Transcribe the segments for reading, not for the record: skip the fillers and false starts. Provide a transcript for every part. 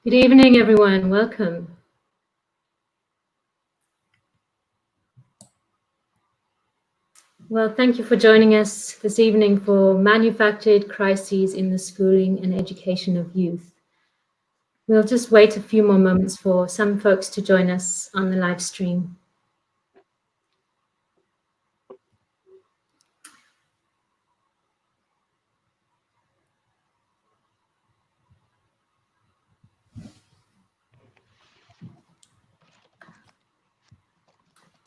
Good evening, everyone. Welcome. Well, thank you for joining us this evening for Manufactured Crises in the Schooling and Education of Youth. We'll just wait a few more moments for some folks to join us on the live stream.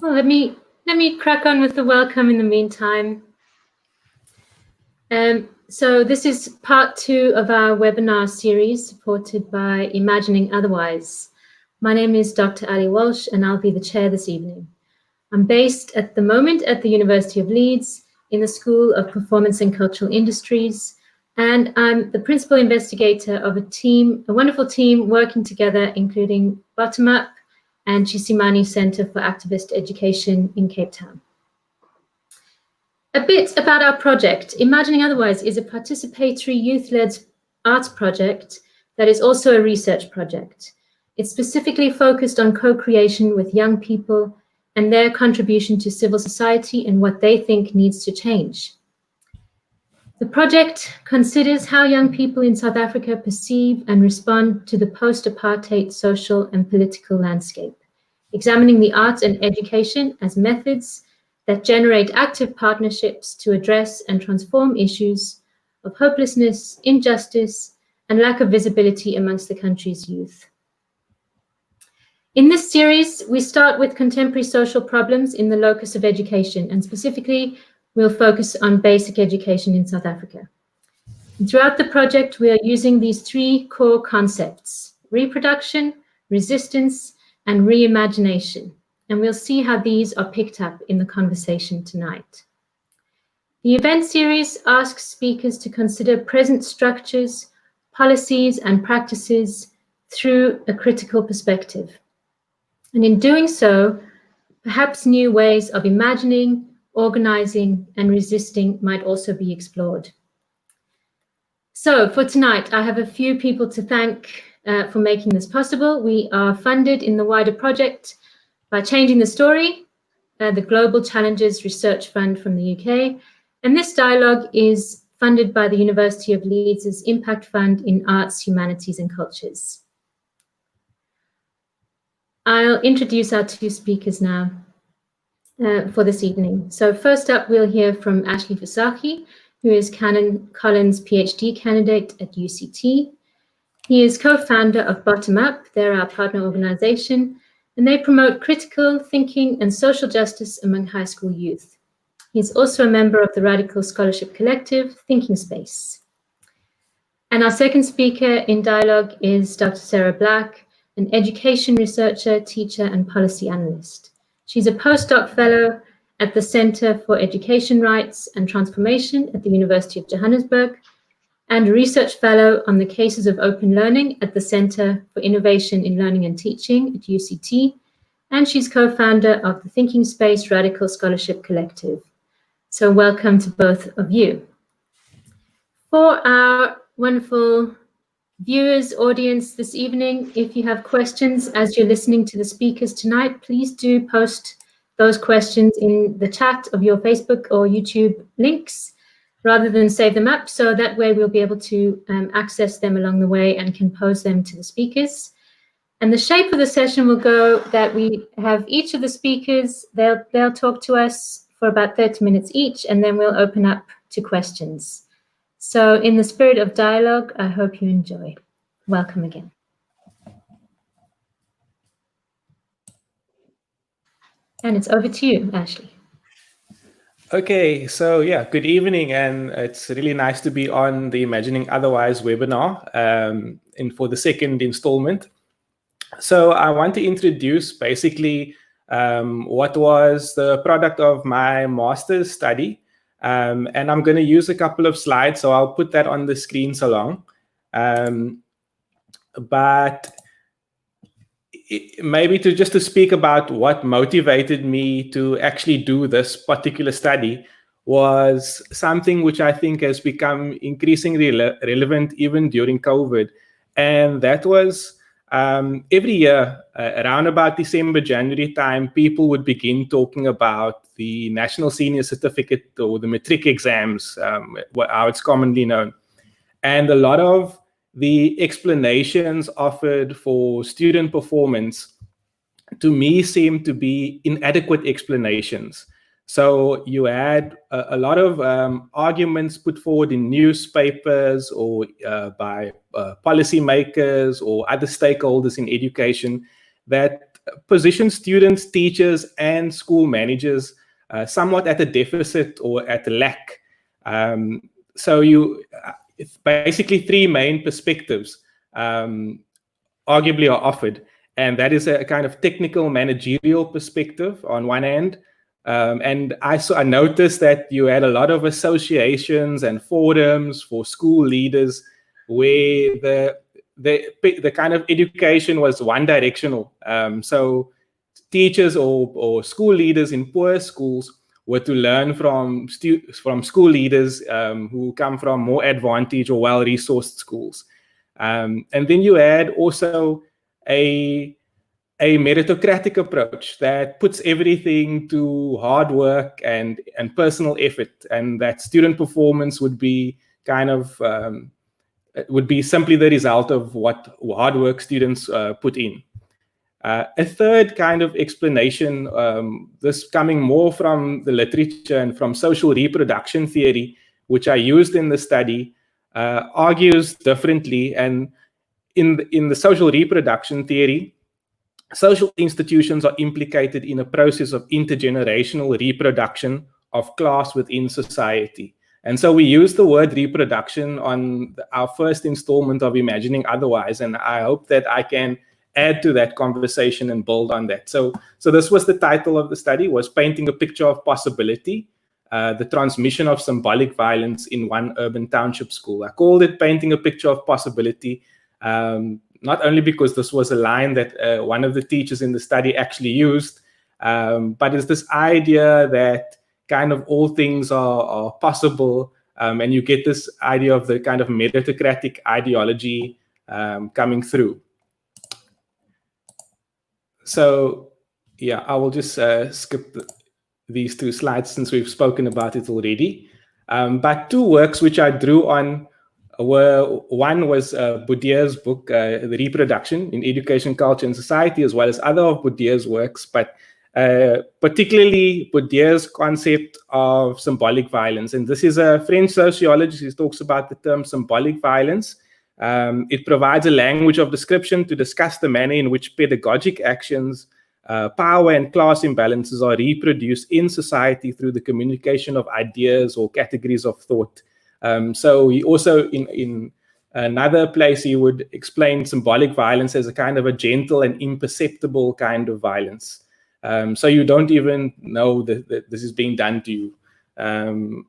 Well, let me crack on with the welcome in the meantime. So this is part 2 of our webinar series supported by Imagining Otherwise. My name is Dr. Ali Walsh and I'll be the chair this evening. I'm based at the moment at the University of Leeds in the School of Performance and Cultural Industries, and I'm the principal investigator of a wonderful team working together, including Bottomup and Chisimani Centre for Activist Education in Cape Town. A bit about our project. Imagining Otherwise is a participatory youth-led arts project that is also a research project. It's specifically focused on co-creation with young people and their contribution to civil society and what they think needs to change. The project considers how young people in South Africa perceive and respond to the post-apartheid social and political landscape, examining the arts and education as methods that generate active partnerships to address and transform issues of hopelessness, injustice, and lack of visibility amongst the country's youth. In this series, we start with contemporary social problems in the locus of education, and specifically, we'll focus on basic education in South Africa. And throughout the project, we are using these 3 core concepts: reproduction, resistance, and reimagination. And we'll see how these are picked up in the conversation tonight. The event series asks speakers to consider present structures, policies, and practices through a critical perspective. And in doing so, perhaps new ways of imagining, organizing, and resisting might also be explored. So for tonight, I have a few people to thank for making this possible. We are funded in the wider project by Changing the Story, the Global Challenges Research Fund from the UK. And this dialogue is funded by the University of Leeds' Impact Fund in Arts, Humanities and Cultures. I'll introduce our 2 speakers now for this evening. So first up, we'll hear from Ashley Visagie, who is Canon Collins PhD candidate at UCT. He is co-founder of Bottomup. They're our partner organization, and they promote critical thinking and social justice among high school youth. He's also a member of the radical scholarship collective, Thinking Space. And our second speaker in dialogue is Dr. Sara Black, an education researcher, teacher, and policy analyst. She's a postdoc fellow at the Center for Education Rights and Transformation at the University of Johannesburg, and a research fellow on the cases of open learning at the Center for Innovation in Learning and Teaching at UCT, and she's co-founder of the Thinking Space Radical Scholarship Collective. So welcome to both of you. For our wonderful viewers, audience this evening, if you have questions as you're listening to the speakers tonight, please do post those questions in the chat of your Facebook or YouTube links, rather than save them up, so that way we'll be able to access them along the way and can pose them to the speakers. And the shape of the session will go that we have each of the speakers, they'll talk to us for about 30 minutes each, and then we'll open up to questions. So in the spirit of dialogue, I hope you enjoy. Welcome again. And it's over to you, Ashley. Okay, so yeah, good evening, and it's really nice to be on the Imagining Otherwise webinar for the second installment. So I want to introduce basically what was the product of my master's study, and I'm going to use a couple of slides, so I'll put that on the screens along. But maybe just to speak about what motivated me to actually do this particular study was something which I think has become increasingly relevant even during COVID. And that was every year, around about December, January time, people would begin talking about the National Senior Certificate or the matric exams, how it's commonly known. And a lot of the explanations offered for student performance, to me, seem to be inadequate explanations. So you had a lot of arguments put forward in newspapers or by policymakers or other stakeholders in education that position students, teachers, and school managers somewhat at a deficit or at a lack. So it's basically three main perspectives arguably are offered. And that is a kind of technical managerial perspective on one end. And I noticed that you had a lot of associations and forums for school leaders where the kind of education was one directional. So teachers or school leaders in poor schools were to learn from school leaders who come from more advantaged or well-resourced schools. And then you had also a meritocratic approach that puts everything to hard work and personal effort, and that student performance would be kind of would be simply the result of what hard work students put in. A third kind of explanation, this coming more from the literature and from social reproduction theory, which I used in the study, argues differently. And in the social reproduction theory, social institutions are implicated in a process of intergenerational reproduction of class within society. And so we use the word reproduction on our first installment of Imagining Otherwise, and I hope that I can add to that conversation and build on that. So this was the title of the study, was Painting a Picture of Possibility, the transmission of symbolic violence in one urban township school. I called it Painting a Picture of Possibility, not only because this was a line that one of the teachers in the study actually used, but it's this idea that kind of all things are possible, and you get this idea of the kind of meritocratic ideology coming through. So, yeah, I will just skip these two slides since we've spoken about it already. But two works which I drew on one was Bourdieu's book, The Reproduction in Education, Culture, and Society, as well as other of Bourdieu's works, but particularly Bourdieu's concept of symbolic violence. And this is a French sociologist who talks about the term symbolic violence. It provides a language of description to discuss the manner in which pedagogic actions, power and class imbalances are reproduced in society through the communication of ideas or categories of thought. So he also, in another place, he would explain symbolic violence as a kind of a gentle and imperceptible kind of violence. So you don't even know that this is being done to you.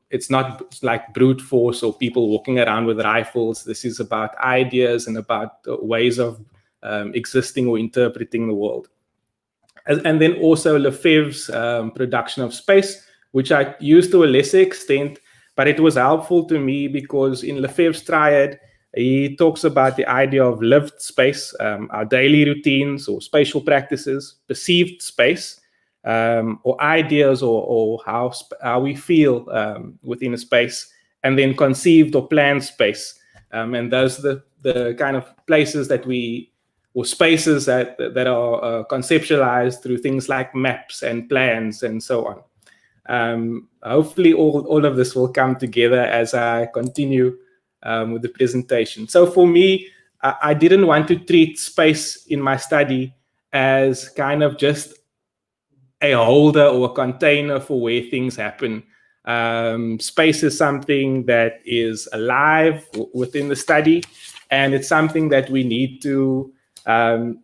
It's not like brute force or people walking around with rifles. This is about ideas and about ways of existing or interpreting the world. And then also Lefebvre's production of space, which I used to a lesser extent, but it was helpful to me because in Lefebvre's triad, he talks about the idea of lived space, our daily routines or spatial practices, perceived space, or ideas or how we feel within a space, and then conceived or planned space. And those are the kind of places that or spaces that are conceptualized through things like maps and plans and so on. Hopefully all of this will come together as I continue with the presentation. So for me, I didn't want to treat space in my study as kind of just a holder or a container for where things happen. Space is something that is alive within the study, and it's something that we need to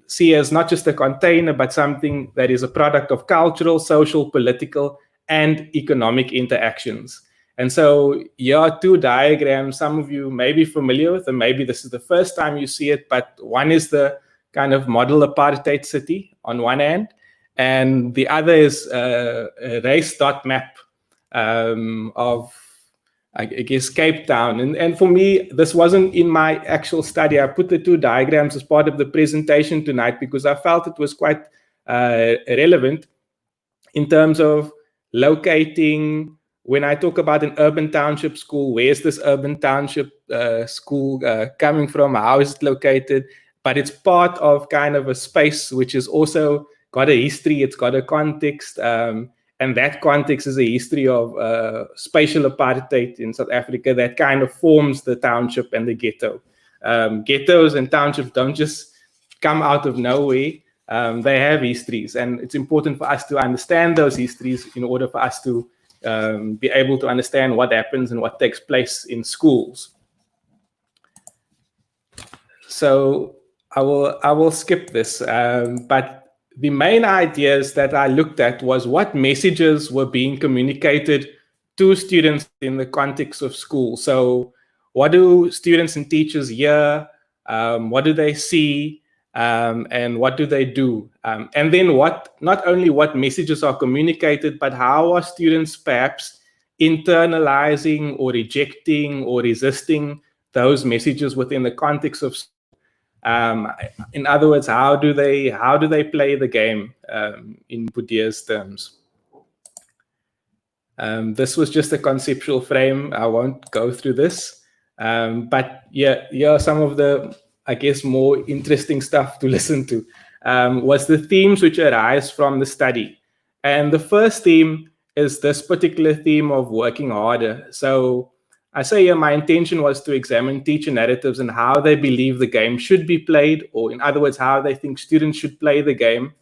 see as not just a container, but something that is a product of cultural, social, political, and economic interactions. And so here are two diagrams some of you may be familiar with, and maybe this is the first time you see it, but one is the kind of model apartheid city on one hand, and the other is a race dot map of I guess, Cape Town. And for me, this wasn't in my actual study. I put the two diagrams as part of the presentation tonight because I felt it was quite relevant in terms of locating. When I talk about an urban township school, where's this urban township school coming from? How is it located? But it's part of kind of a space which is also got a history, it's got a context, and that context is a history of spatial apartheid in South Africa that kind of forms the township and the ghetto. Ghettos and townships don't just come out of nowhere. They have histories, and it's important for us to understand those histories in order for us to be able to understand what happens and what takes place in schools. So I will skip this, but the main ideas that I looked at was what messages were being communicated to students in the context of school. So what do students and teachers hear? What do they see? And what do they do? And then not only what messages are communicated, but how are students perhaps internalizing or rejecting or resisting those messages within the context of school? In other words, how do they play the game in Bourdieu's terms? This was just a conceptual frame. I won't go through this, but here are some of the, I guess, more interesting stuff to listen to. Was the themes which arise from the study, and the first theme is this particular theme of working harder. So I say here my intention was to examine teacher narratives and how they believe the game should be played, or in other words, how they think students should play the game.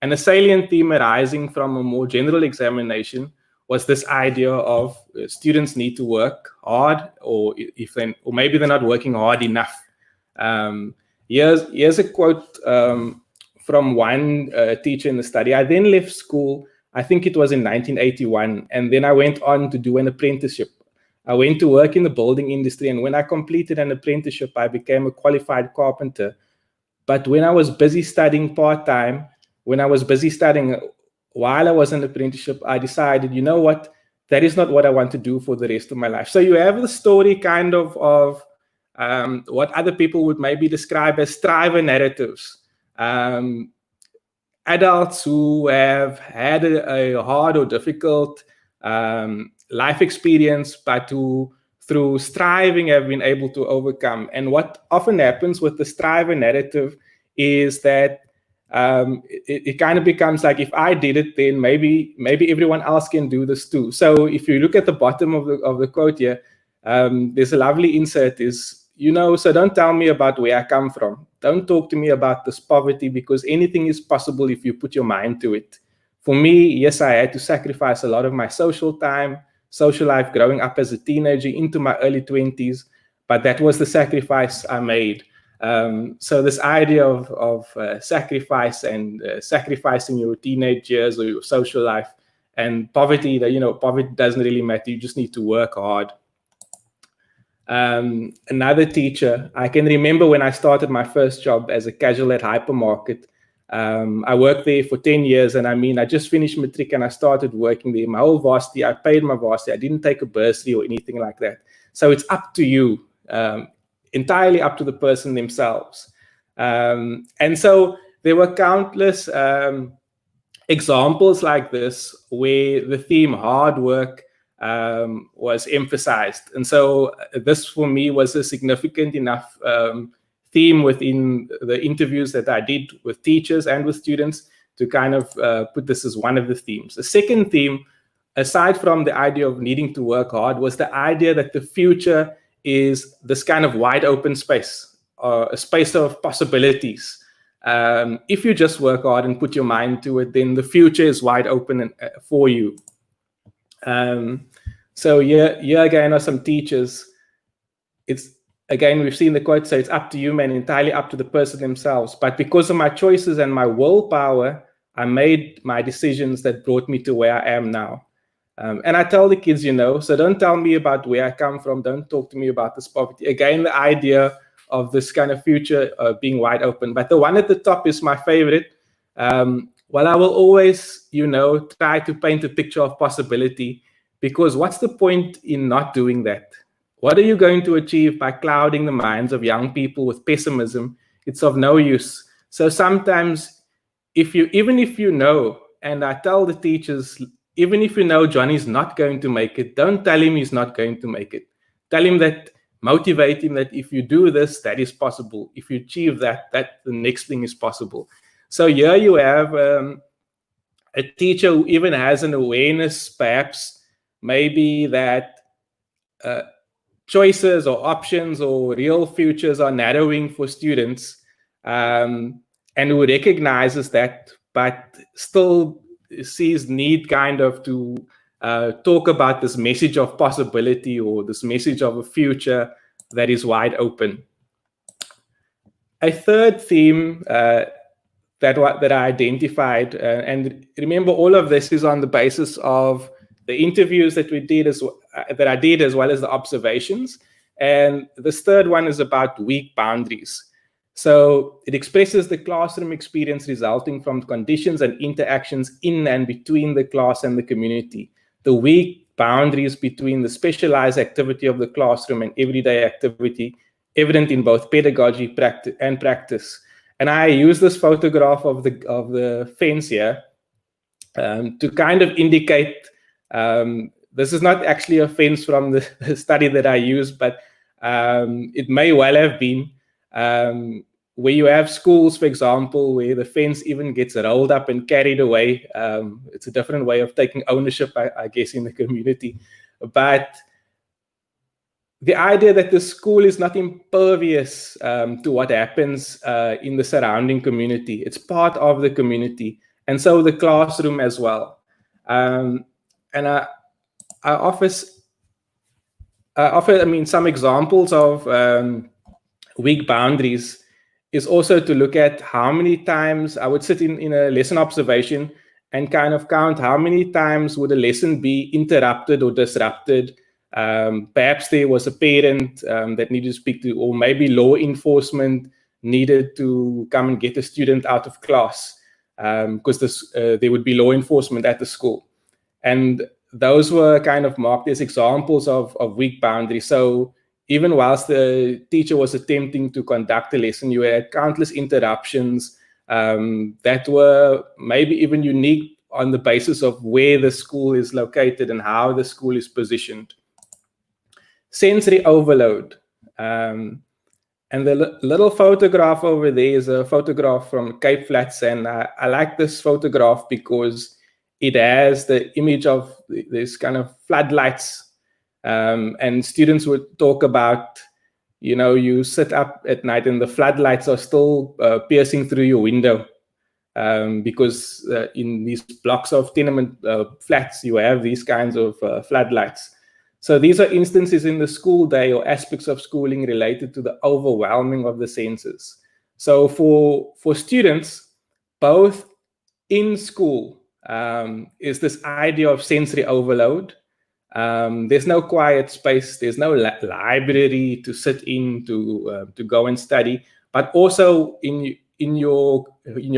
And a salient theme arising from a more general examination was this idea of students need to work hard, or maybe they're not working hard enough. Here's a quote from one teacher in the study. I then left school, I think it was in 1981, and then I went on to do an apprenticeship. I went to work in the building industry, and when I completed an apprenticeship, I became a qualified carpenter. But when I was busy studying part-time, while I was in apprenticeship, I decided, you know what, that is not what I want to do for the rest of my life. So you have the story kind of what other people would maybe describe as striver narratives. Adults who have had a hard or difficult life experience, but who through striving have been able to overcome. And what often happens with the striver narrative is that it kind of becomes like, if I did it, then maybe everyone else can do this too. So if you look at the bottom of the quote here, there's a lovely insert is, so don't tell me about where I come from. Don't talk to me about this poverty, because anything is possible if you put your mind to it. For me, yes, I had to sacrifice a lot of my social time, social life growing up as a teenager into my early 20s, but that was the sacrifice I made. So this idea of sacrifice and sacrificing your teenage years or your social life, and poverty, poverty doesn't really matter. You just need to work hard. Another teacher, I can remember when I started my first job as a casual at hypermarket. I worked there for 10 years, and I just finished matric and I started working there. My whole varsity, I paid my varsity. I didn't take a bursary or anything like that. So it's up to you, entirely up to the person themselves. And so there were countless examples like this where the theme hard work was emphasized. And so this for me was a significant enough theme within the interviews that I did with teachers and with students to kind of put this as one of the themes. The second theme, aside from the idea of needing to work hard, was the idea that the future is this kind of wide open space, a space of possibilities. If you just work hard and put your mind to it, then the future is wide open for you. So here again are some teachers. Again, we've seen the quote, so it's up to you, man, entirely up to the person themselves. But because of my choices and my willpower, I made my decisions that brought me to where I am now. And I tell the kids, so don't tell me about where I come from. Don't talk to me about this poverty. Again, the idea of this kind of future being wide open. But the one at the top is my favorite. Well, I will always, try to paint a picture of possibility, because what's the point in not doing that? What are you going to achieve by clouding the minds of young people with pessimism? It's of no use. So sometimes, even if you know, and I tell the teachers, even if you know Johnny's not going to make it, don't tell him he's not going to make it. Tell him that, motivate him that if you do this, that is possible. If you achieve that, the next thing is possible. So here you have a teacher who even has an awareness, perhaps, maybe that choices or options or real futures are narrowing for students, and who recognizes that, but still sees need kind of to talk about this message of possibility or this message of a future that is wide open. A third theme that I identified, and remember, all of this is on the basis of the interviews that we did, that I did, as well as the observations. And this third one is about weak boundaries. So it expresses the classroom experience resulting from conditions and interactions in and between the class and the community. The weak boundaries between the specialized activity of the classroom and everyday activity, evident in both pedagogy and practice. And I use this photograph of the fence here to kind of indicate, this is not actually a fence from the study that I used, but it may well have been, where you have schools, for example, where the fence even gets rolled up and carried away. It's a different way of taking ownership, I guess, in the community. But the idea that the school is not impervious to what happens in the surrounding community. It's part of the community, and so the classroom as well. And I offer, some examples of weak boundaries is also to look at how many times I would sit in a lesson observation and kind of count how many times would a lesson be interrupted or disrupted. Perhaps there was a parent that needed to speak to, or maybe law enforcement needed to come and get a student out of class, because there would be law enforcement at the school. And those were kind of marked as examples of weak boundaries. So even whilst the teacher was attempting to conduct a lesson, you had countless interruptions that were maybe even unique on the basis of where the school is located and how the school is positioned. Sensory overload. And the little photograph over there is a photograph from Cape Flats. And I like this photograph because it has the image of this kind of floodlights. And students would talk about, you sit up at night and the floodlights are still piercing through your window. Because in these blocks of tenement flats, you have these kinds of floodlights. So these are instances in the school day or aspects of schooling related to the overwhelming of the senses. So for students, both in school, is this idea of sensory overload. There's no quiet space. There's no library to sit in to go and study. But also in your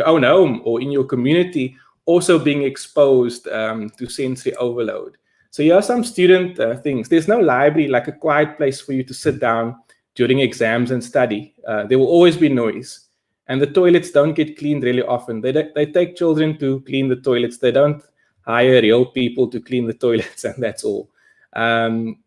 own home or in your community, also being exposed to sensory overload. So here are some student things. There's no library, like a quiet place for you to sit down during exams and study. There will always be noise. And the toilets don't get cleaned really often. They take children to clean the toilets. They don't hire real people to clean the toilets, and that's all.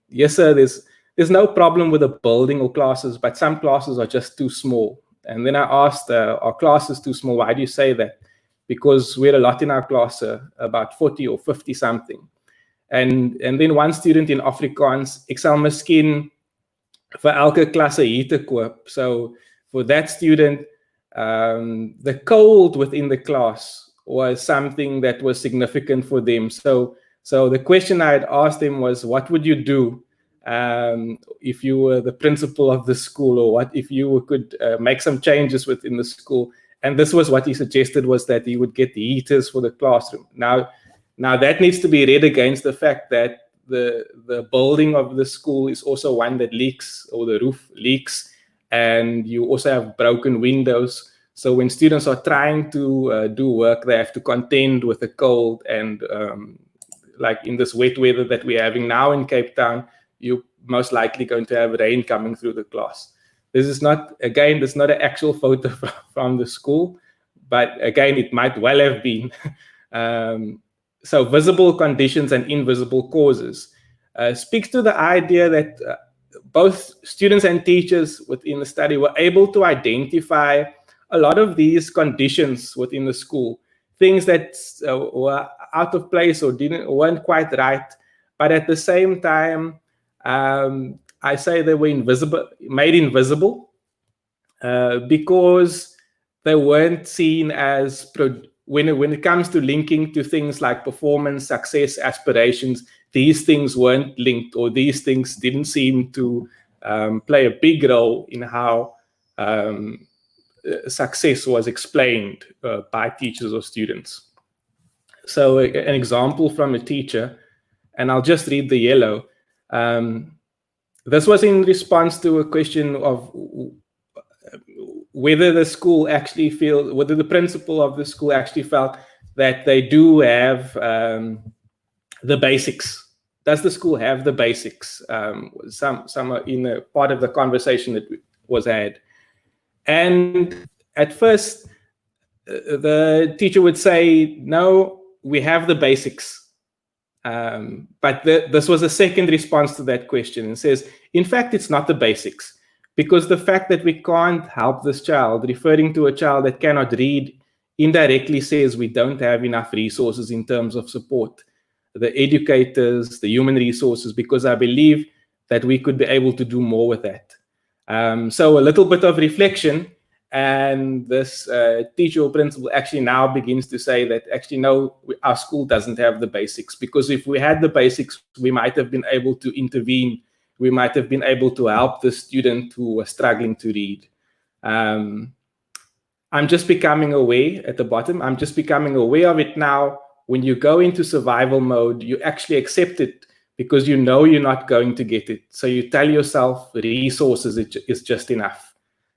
Yes, sir, there's no problem with a building or classes, but some classes are just too small. And then I asked, are classes too small? Why do you say that? Because we're a lot in our class, about 40 or 50 something. And then one student in Afrikaans, ek sal miskien vir elke klas 'n heater koop. So for that student, the cold within the class was something that was significant for them. So the question I had asked him was, what would you do if you were the principal of the school, or what if you could make some changes within the school? And this was what he suggested, was that he would get the heaters for the classroom. Now that needs to be read against the fact that the building of the school is also one that leaks, or the roof leaks, and you also have broken windows. So when students are trying to do work, they have to contend with the cold and like in this wet weather that we're having now in Cape Town, you're most likely going to have rain coming through the class. This is not, again, this is not an actual photo from the school, but again, it might well have been. So visible conditions and invisible causes speaks to the idea that both students and teachers within the study were able to identify a lot of these conditions within the school, things that were out of place or weren't quite right, but at the same time, I say they were made invisible because they weren't seen as when it comes to linking to things like performance, success, aspirations. These things weren't linked, or these things didn't seem to play a big role in how success was explained by teachers or students. So an example from a teacher, and I'll just read the yellow. This was in response to a question of whether the principal of the school actually felt that they do have the basics. Does the school have the basics? Some in a part of the conversation that was had. And at first, the teacher would say, no, we have the basics. But this was a second response to that question, and says, in fact, it's not the basics. Because the fact that we can't help this child, referring to a child that cannot read, indirectly says we don't have enough resources in terms of support. The educators, the human resources, because I believe that we could be able to do more with that. So a little bit of reflection, and this teacher or principal actually now begins to say that actually, no, our school doesn't have the basics, because if we had the basics, we might have been able to intervene. We might have been able to help the student who was struggling to read. I'm just becoming aware at the bottom. I'm just becoming aware of it now. When you go into survival mode, you actually accept it because you know you're not going to get it. So you tell yourself resources is just enough.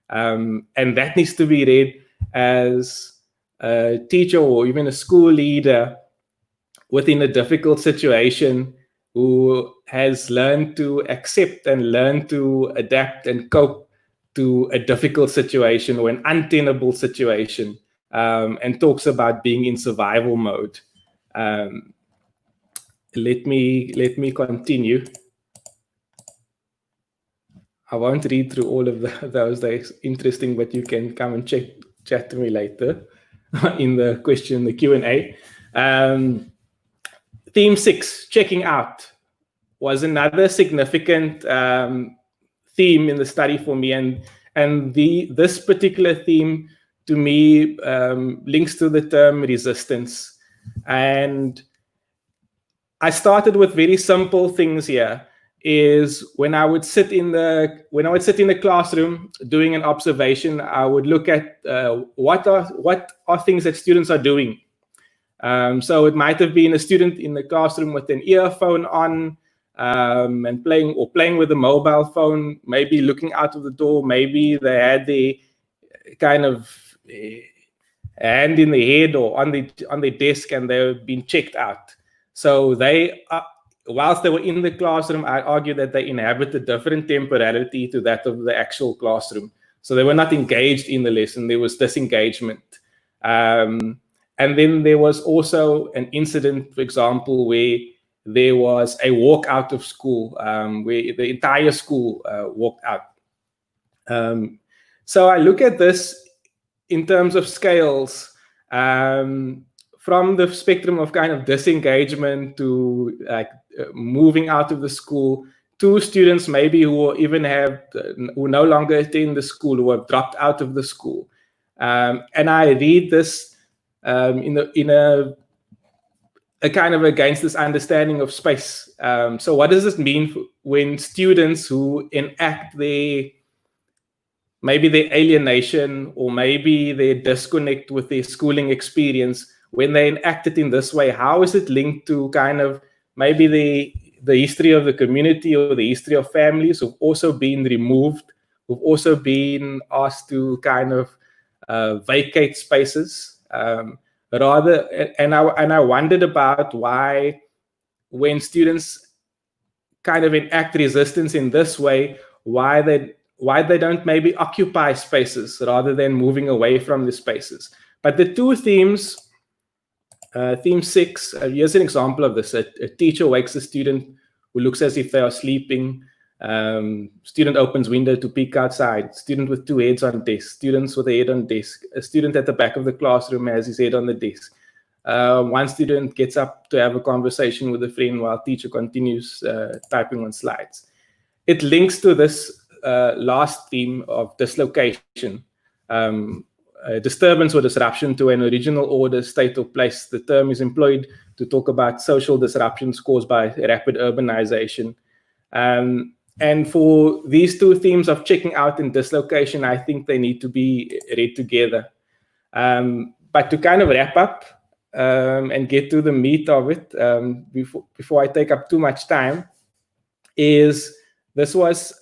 And that needs to be read as a teacher or even a school leader within a difficult situation, who has learned to accept and learn to adapt and cope to a difficult situation or an untenable situation, and talks about being in survival mode. Let me continue. I won't read through all of those. They're interesting, but you can come and chat to me later in the Q&A. Theme 6, checking out, was another significant theme in the study for me, and this particular theme to me links to the term resistance. And I started with very simple things here. Is when I would sit in the classroom doing an observation, I would look at what are things that students are doing. So it might have been a student in the classroom with an earphone on, and playing with a mobile phone, maybe looking out of the door, maybe they had the kind of hand in the head or on the desk, and they've been checked out. So whilst they were in the classroom, I argue that they inhabit a different temporality to that of the actual classroom. So they were not engaged in the lesson, there was disengagement. And then there was also an incident, for example, where there was a walk out of school, where the entire school walked out. So I look at this in terms of scales, from the spectrum of kind of disengagement to moving out of the school, to students maybe who no longer attend the school, who have dropped out of the school. And I read this in a kind of against this understanding of space. So what does this mean when students who enact maybe their alienation or maybe their disconnect with their schooling experience, when they enact it in this way, how is it linked to kind of maybe the history of the community or the history of families who've also been removed, who've also been asked to kind of vacate spaces? And I wondered about why when students kind of enact resistance in this way, why they don't maybe occupy spaces rather than moving away from the spaces. But the two themes, theme 6, here's an example of this. A teacher wakes a student who looks as if they are sleeping. Student opens window to peek outside. Student with two heads on desk. Students with a head on desk. A student at the back of the classroom has his head on the desk. One student gets up to have a conversation with a friend while teacher continues typing on slides. It links to this last theme of dislocation, disturbance or disruption to an original order, state, or place. The term is employed to talk about social disruptions caused by rapid urbanization. And for these two themes of checking out and dislocation, I think they need to be read together. But to kind of wrap up and get to the meat of it, before I take up too much time, this was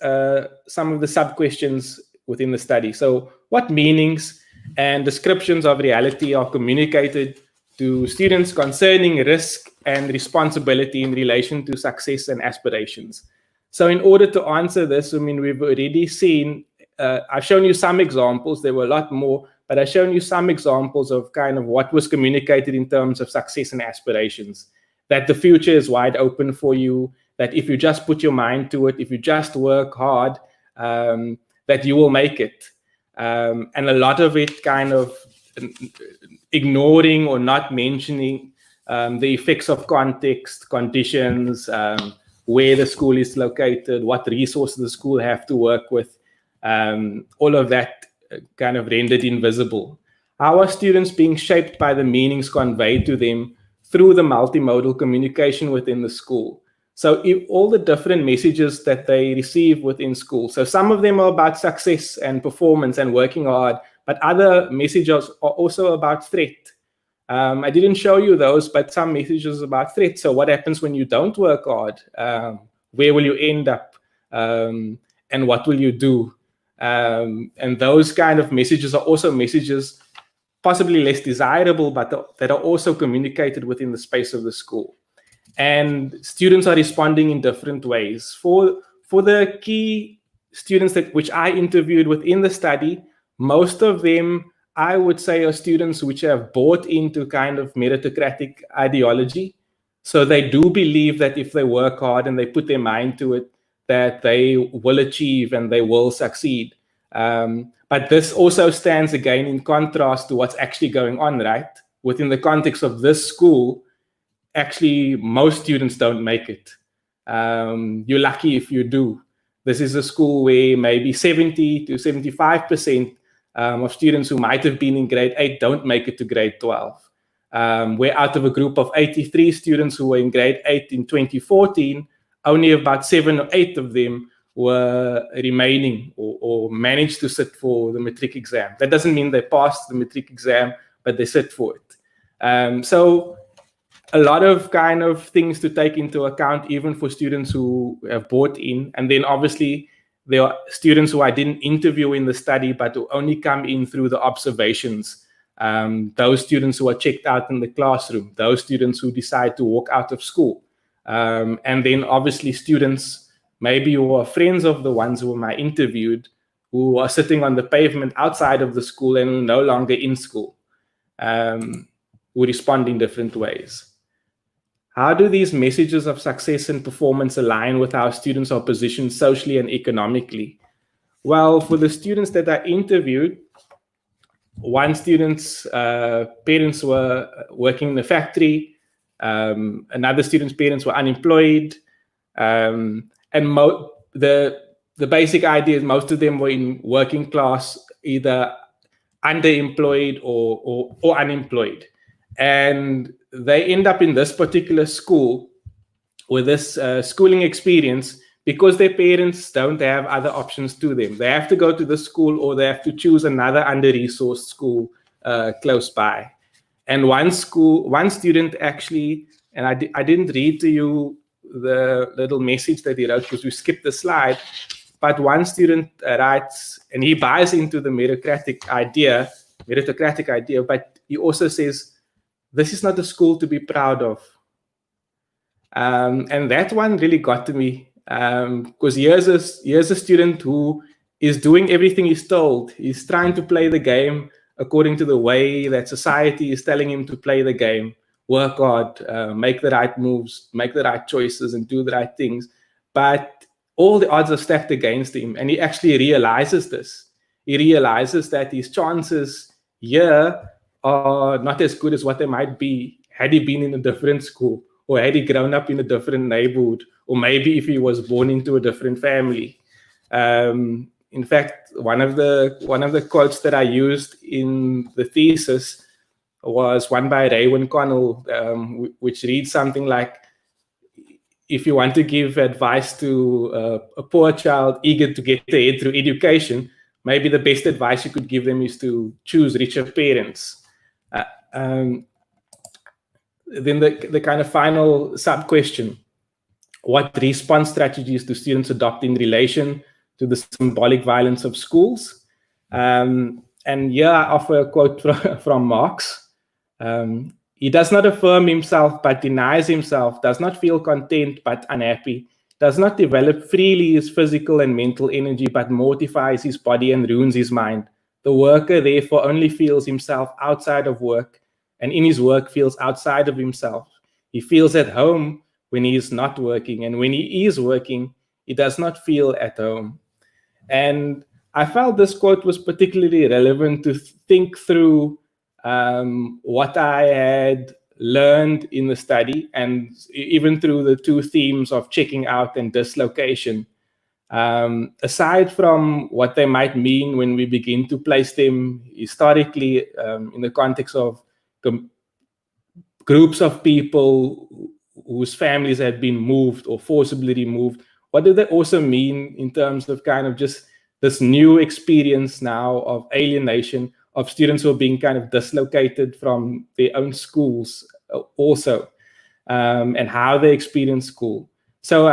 some of the sub-questions within the study. So what meanings and descriptions of reality are communicated to students concerning risk and responsibility in relation to success and aspirations? So in order to answer this, I mean, we've already seen, I've shown you some examples, there were a lot more, but I've shown you some examples of kind of what was communicated in terms of success and aspirations, that the future is wide open for you, that if you just put your mind to it, if you just work hard, that you will make it. And a lot of it kind of ignoring or not mentioning the effects of context, conditions, where the school is located, what resources the school have to work with, all of that kind of rendered invisible. How are students being shaped by the meanings conveyed to them through the multimodal communication within the school? So if all the different messages that they receive within school, so some of them are about success and performance and working hard, but other messages are also about threat. I didn't show you those, but some messages about threat. So what happens when you don't work hard? Where will you end up? And what will you do? And those kind of messages are also messages possibly less desirable, but that are also communicated within the space of the school. And students are responding in different ways. For the key students which I interviewed within the study, most of them, I would say, are students which have bought into kind of meritocratic ideology. So they do believe that if they work hard and they put their mind to it, that they will achieve and they will succeed. But this also stands again in contrast to what's actually going on, right? Within the context of this school, actually, most students don't make it. You're lucky if you do. This is a school where maybe 70 to 75% of students who might have been in grade 8 don't make it to grade 12. Where out of a group of 83 students who were in grade 8 in 2014, only about 7 or 8 of them were remaining or managed to sit for the matric exam. That doesn't mean they passed the matric exam, but they sit for it. So a lot of kind of things to take into account, even for students who have bought in. And then obviously there are students who I didn't interview in the study, but who only come in through the observations. Those students who are checked out in the classroom, those students who decide to walk out of school. And then obviously students maybe who are friends of the ones whom I interviewed, who are sitting on the pavement outside of the school and no longer in school, who respond in different ways. How do these messages of success and performance align with how students are positioned socially and economically? Well, for the students that I interviewed, one student's parents were working in the factory, another student's parents were unemployed, and the basic idea is most of them were in working class, either underemployed or unemployed. And they end up in this particular school with this schooling experience because their parents don't have other options to them. They have to go to the school or they have to choose another under-resourced school close by. And one student actually, and I didn't read to you the little message that he wrote because we skipped the slide, but one student writes, and he buys into the meritocratic idea, but he also says, this is not a school to be proud of. And that one really got to me, because here's a student who is doing everything he's told. He's trying to play the game according to the way that society is telling him to play the game. Work hard, make the right moves, make the right choices, and do the right things. But all the odds are stacked against him, and he actually realizes this. He realizes that his chances here are not as good as what they might be had he been in a different school, or had he grown up in a different neighborhood, or maybe if he was born into a different family. In fact, one of the quotes that I used in the thesis was one by Raywin Connell, which reads something like, if you want to give advice to a poor child eager to get ahead through education, maybe the best advice you could give them is to choose richer parents. Then the kind of final sub-question: what response strategies do students adopt in relation to the symbolic violence of schools? And here I offer a quote from Marx. He does not affirm himself but denies himself, does not feel content but unhappy, does not develop freely his physical and mental energy but mortifies his body and ruins his mind. The worker therefore only feels himself outside of work, and in his work feels outside of himself. He feels at home when he is not working, and when he is working, he does not feel at home. And I felt this quote was particularly relevant to think through what I had learned in the study, and even through the two themes of checking out and dislocation. Aside from what they might mean when we begin to place them historically in the context of groups of people whose families have been moved or forcibly removed, what do they also mean in terms of kind of just this new experience now of alienation, of students who are being kind of dislocated from their own schools also, and how they experience school. So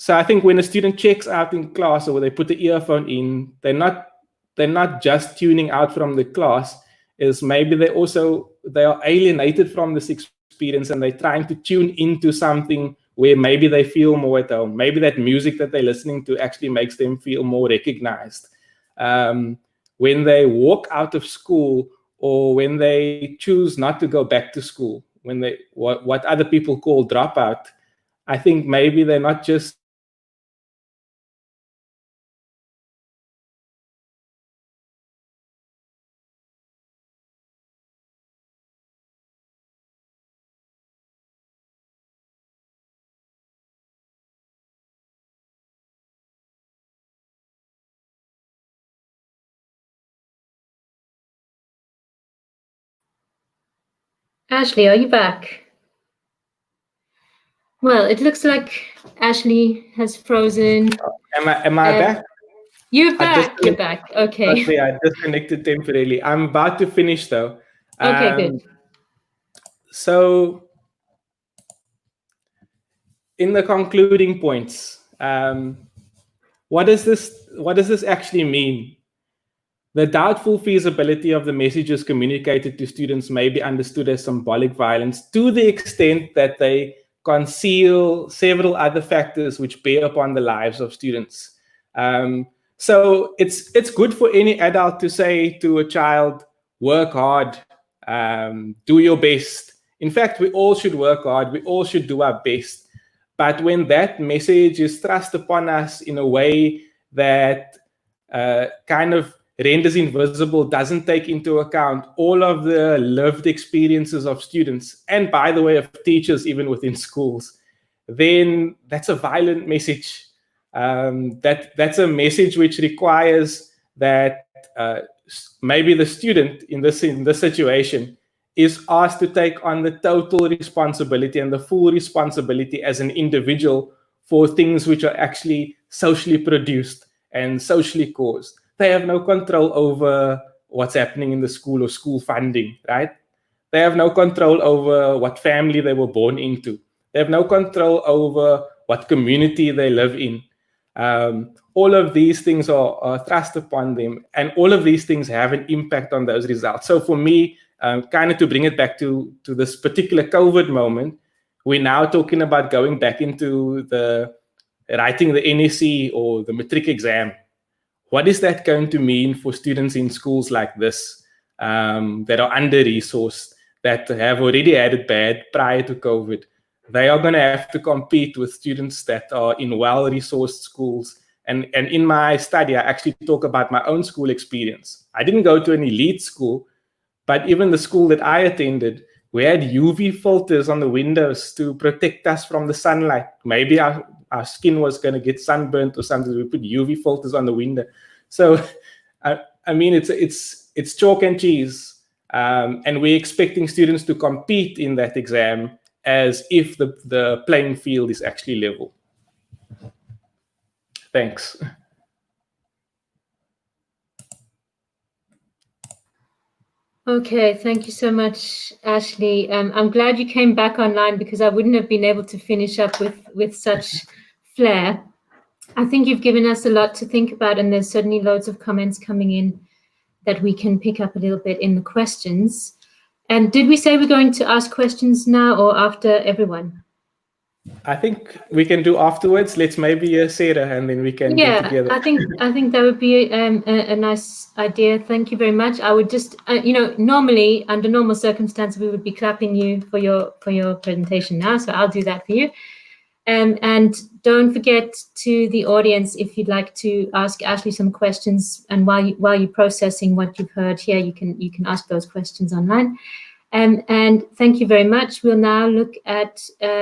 I think when a student checks out in class, or they put the earphone in, they're not just tuning out from the class, is maybe they are alienated from this experience, and they're trying to tune into something where maybe they feel more at home. Maybe that music that they're listening to actually makes them feel more recognized. When they walk out of school, or when they choose not to go back to school, when they what other people call dropout, I think maybe they're not just Ashley, are you back? Well, it looks like Ashley has frozen. Am I back? You're back. You're back. Okay. Okay, I disconnected temporarily. I'm about to finish though. Okay, good. So, in the concluding points, what does this actually mean? The doubtful feasibility of the messages communicated to students may be understood as symbolic violence to the extent that they conceal several other factors which bear upon the lives of students. So it's good for any adult to say to a child, work hard, do your best. In fact, we all should work hard, we all should do our best. But when that message is thrust upon us in a way that kind of renders invisible, doesn't take into account all of the lived experiences of students, and by the way, of teachers, even within schools, then that's a violent message. That's a message which requires that maybe the student in this situation is asked to take on the total responsibility and the full responsibility as an individual for things which are actually socially produced and socially caused. They have no control over what's happening in the school or school funding, right? They have no control over what family they were born into. They have no control over what community they live in. All of these things are thrust upon them, and all of these things have an impact on those results. So for me, kind of to bring it back to this particular COVID moment, we're now talking about going back into the writing the NSC or the matric exam. What is that going to mean for students in schools like this that are under-resourced, that have already had it bad prior to COVID? They are going to have to compete with students that are in well-resourced schools. And in my study, I actually talk about my own school experience. I didn't go to an elite school, but even the school that I attended, we had UV filters on the windows to protect us from the sunlight. Maybe our skin was going to get sunburnt or something. We put UV filters on the window. So, I mean, it's chalk and cheese. And we're expecting students to compete in that exam as if the playing field is actually level. Thanks. Okay, thank you so much, Ashley. I'm glad you came back online, because I wouldn't have been able to finish up with such flair. I think you've given us a lot to think about, and there's certainly loads of comments coming in that we can pick up a little bit in the questions. And did we say we're going to ask questions now or after everyone? I think we can do afterwards. Let's maybe Sarah, and then we can do together. I think that would be a nice idea. Thank you very much. I would just, normally under normal circumstances we would be clapping you for your presentation now, so I'll do that for you. And don't forget, to the audience, if you'd like to ask Ashley some questions, and while you're processing what you've heard here, you can ask those questions online. And thank you very much. We'll now look at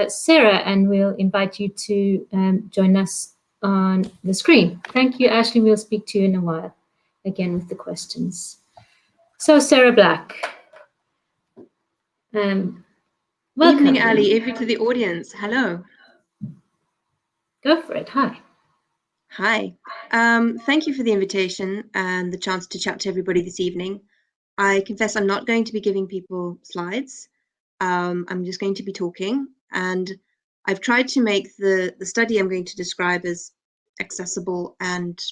Sarah, and we'll invite you to join us on the screen. Thank you, Ashley. We'll speak to you in a while, again with the questions. So, Sara Black. Welcome. Evening, Ali. Over to the audience. Hello. Go for it. Hi. Hi. Thank you for the invitation and the chance to chat to everybody this evening. I confess I'm not going to be giving people slides. I'm just going to be talking, and I've tried to make the study I'm going to describe as accessible and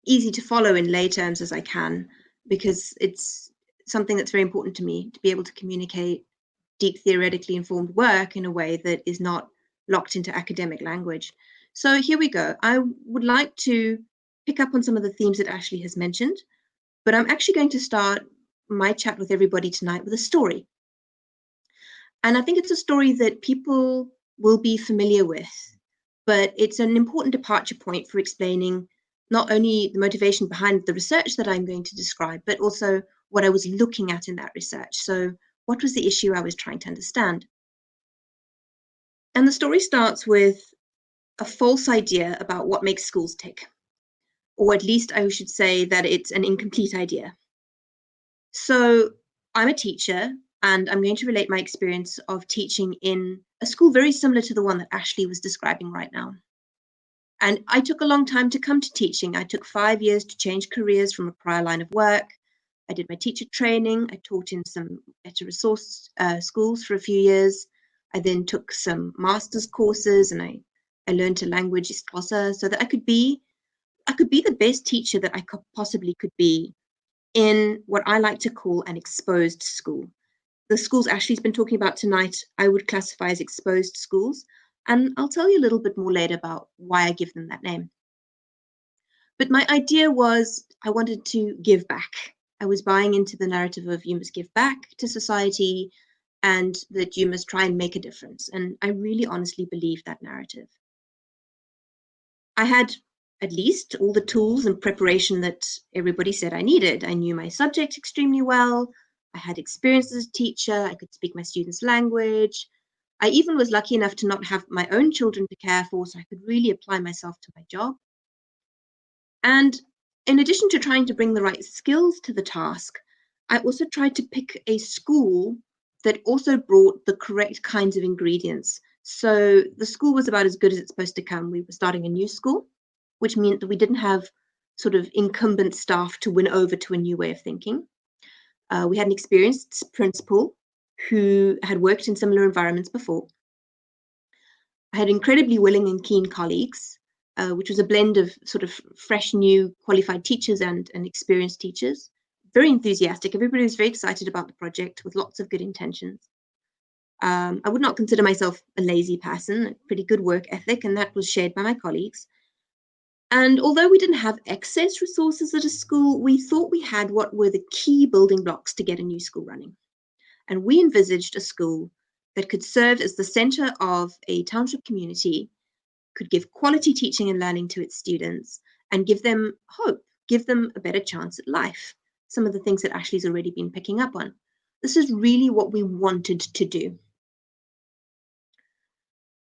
easy to follow in lay terms as I can, because it's something that's very important to me, to be able to communicate deep theoretically informed work in a way that is not locked into academic language. So here we go. I would like to pick up on some of the themes that Ashley has mentioned, but I'm actually going to start my chat with everybody tonight with a story. And I think it's a story that people will be familiar with, but it's an important departure point for explaining not only the motivation behind the research that I'm going to describe, but also what I was looking at in that research. So what was the issue I was trying to understand? And the story starts with a false idea about what makes schools tick. Or at least I should say that it's an incomplete idea. So I'm a teacher, and I'm going to relate my experience of teaching in a school very similar to the one that Ashley was describing right now. And I took a long time to come to teaching. I took 5 years to change careers from a prior line of work. I did my teacher training. I taught in some better resource schools for a few years. I then took some master's courses, and I learned a language, Xhosa, so that I could be the best teacher that I possibly could be in what I like to call an exposed school. The schools Ashley's been talking about tonight, I would classify as exposed schools, and I'll tell you a little bit more later about why I give them that name. But my idea was I wanted to give back. I was buying into the narrative of you must give back to society and that you must try and make a difference. And I really honestly believed that narrative. I had at least all the tools and preparation that everybody said I needed. I knew my subject extremely well. I had experience as a teacher. I could speak my students' language. I even was lucky enough to not have my own children to care for, so I could really apply myself to my job. And in addition to trying to bring the right skills to the task, I also tried to pick a school that also brought the correct kinds of ingredients. So the school was about as good as it's supposed to come. We were starting a new school, which meant that we didn't have sort of incumbent staff to win over to a new way of thinking. We had an experienced principal who had worked in similar environments before. I had incredibly willing and keen colleagues, which was a blend of sort of fresh, new, qualified teachers and experienced teachers. Very enthusiastic. Everybody was very excited about the project with lots of good intentions. I would not consider myself a lazy person, a pretty good work ethic, and that was shared by my colleagues. And although we didn't have excess resources at a school, we thought we had what were the key building blocks to get a new school running. And we envisaged a school that could serve as the center of a township community, could give quality teaching and learning to its students, and give them hope, give them a better chance at life. Some of the things that Ashley's already been picking up on. This is really what we wanted to do.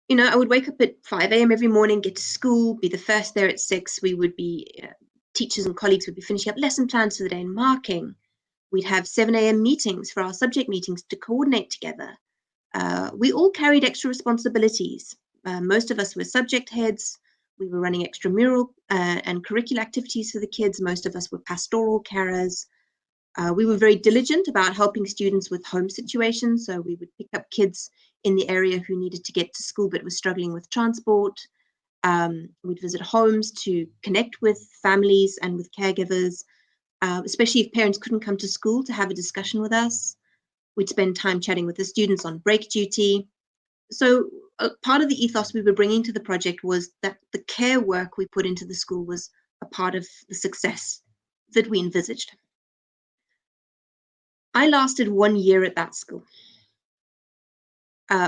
You know, I would wake up at 5 a.m. every morning, get to school, be the first there at 6. We would be, teachers and colleagues would be finishing up lesson plans for the day and marking. We'd have 7 a.m. meetings for our subject meetings to coordinate together. We all carried extra responsibilities. Most of us were subject heads. We were running extramural and curricular activities for the kids. Most of us were pastoral carers. We were very diligent about helping students with home situations. So we would pick up kids in the area who needed to get to school but were struggling with transport. We'd visit homes to connect with families and with caregivers, especially if parents couldn't come to school, to have a discussion with us. We'd spend time chatting with the students on break duty. So part of the ethos we were bringing to the project was that the care work we put into the school was a part of the success that we envisaged. I lasted 1 year at that school.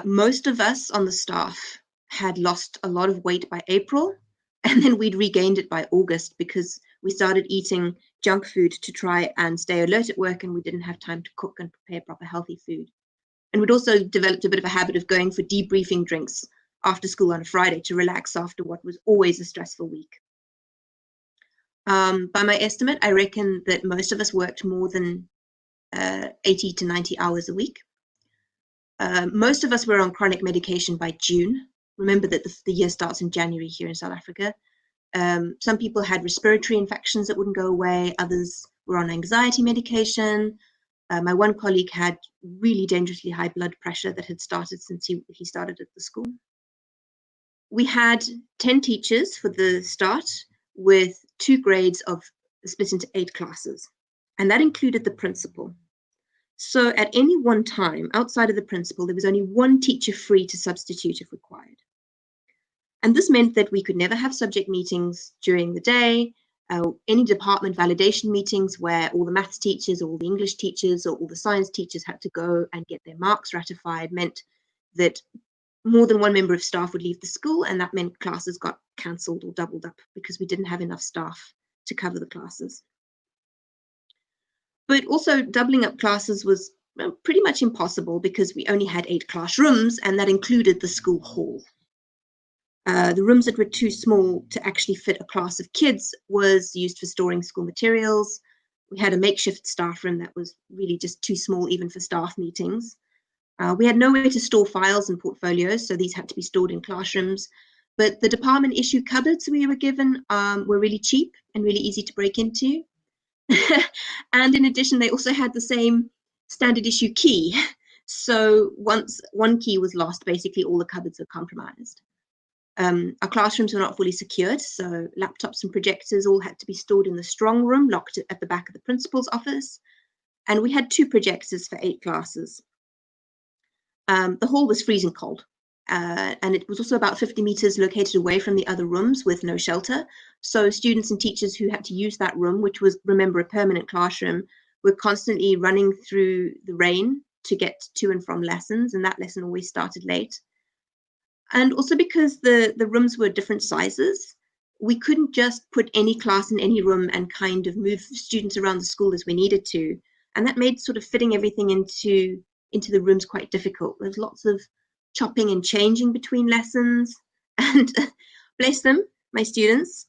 Most of us on the staff had lost a lot of weight by April, and then we'd regained it by August because we started eating junk food to try and stay alert at work, and we didn't have time to cook and prepare proper healthy food. And we'd also developed a bit of a habit of going for debriefing drinks after school on a Friday to relax after what was always a stressful week. By my estimate, I reckon that most of us worked more than 80 to 90 hours a week. Most of us were on chronic medication by June. Remember that the year starts in January here in South Africa. Some people had respiratory infections that wouldn't go away. Others were on anxiety medication. My one colleague had really dangerously high blood pressure that had started since he started at the school. We had 10 teachers for the start, with 2 grades split into 8 classes. And that included the principal. So at any one time, outside of the principal, there was only 1 teacher free to substitute if required. And this meant that we could never have subject meetings during the day, any department validation meetings where all the maths teachers or all the English teachers or all the science teachers had to go and get their marks ratified, meant that more than 1 member of staff would leave the school, and that meant classes got cancelled or doubled up because we didn't have enough staff to cover the classes. But also doubling up classes was pretty much impossible because we only had 8 classrooms, and that included the school hall. The rooms that were too small to actually fit a class of kids was used for storing school materials. We had a makeshift staff room that was really just too small even for staff meetings. We had nowhere to store files and portfolios, so these had to be stored in classrooms. But the department issue cupboards we were given were really cheap and really easy to break into. And in addition, they also had the same standard issue key. So once one key was lost, basically all the cupboards were compromised. Our classrooms were not fully secured, so laptops and projectors all had to be stored in the strong room, locked at the back of the principal's office. And we had 2 projectors for 8 classes. The hall was freezing cold, and it was also about 50 meters located away from the other rooms with no shelter. So students and teachers who had to use that room, which was, remember, a permanent classroom, were constantly running through the rain to get to and from lessons, and that lesson always started late. And also because the rooms were different sizes, we couldn't just put any class in any room and kind of move students around the school as we needed to. And that made sort of fitting everything into the rooms quite difficult. There's lots of chopping and changing between lessons. And bless them, my students,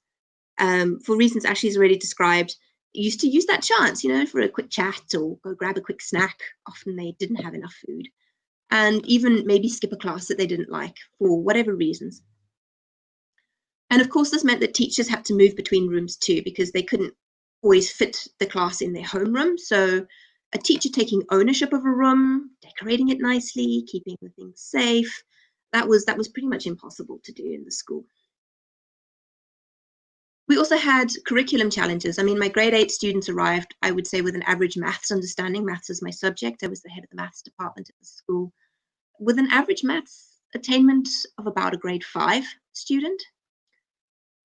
for reasons Ashley's already described, used to use that chance, for a quick chat or go grab a quick snack. Often they didn't have enough food. And even maybe skip a class that they didn't like for whatever reasons. And of course, this meant that teachers had to move between rooms too, because they couldn't always fit the class in their homeroom. So a teacher taking ownership of a room, decorating it nicely, keeping the things safe, that was pretty much impossible to do in the school. We also had curriculum challenges. I mean, my grade 8 students arrived, I would say, with an average maths understanding. Maths is my subject. I was the head of the maths department at the school. with an average maths attainment of about a grade 5 student.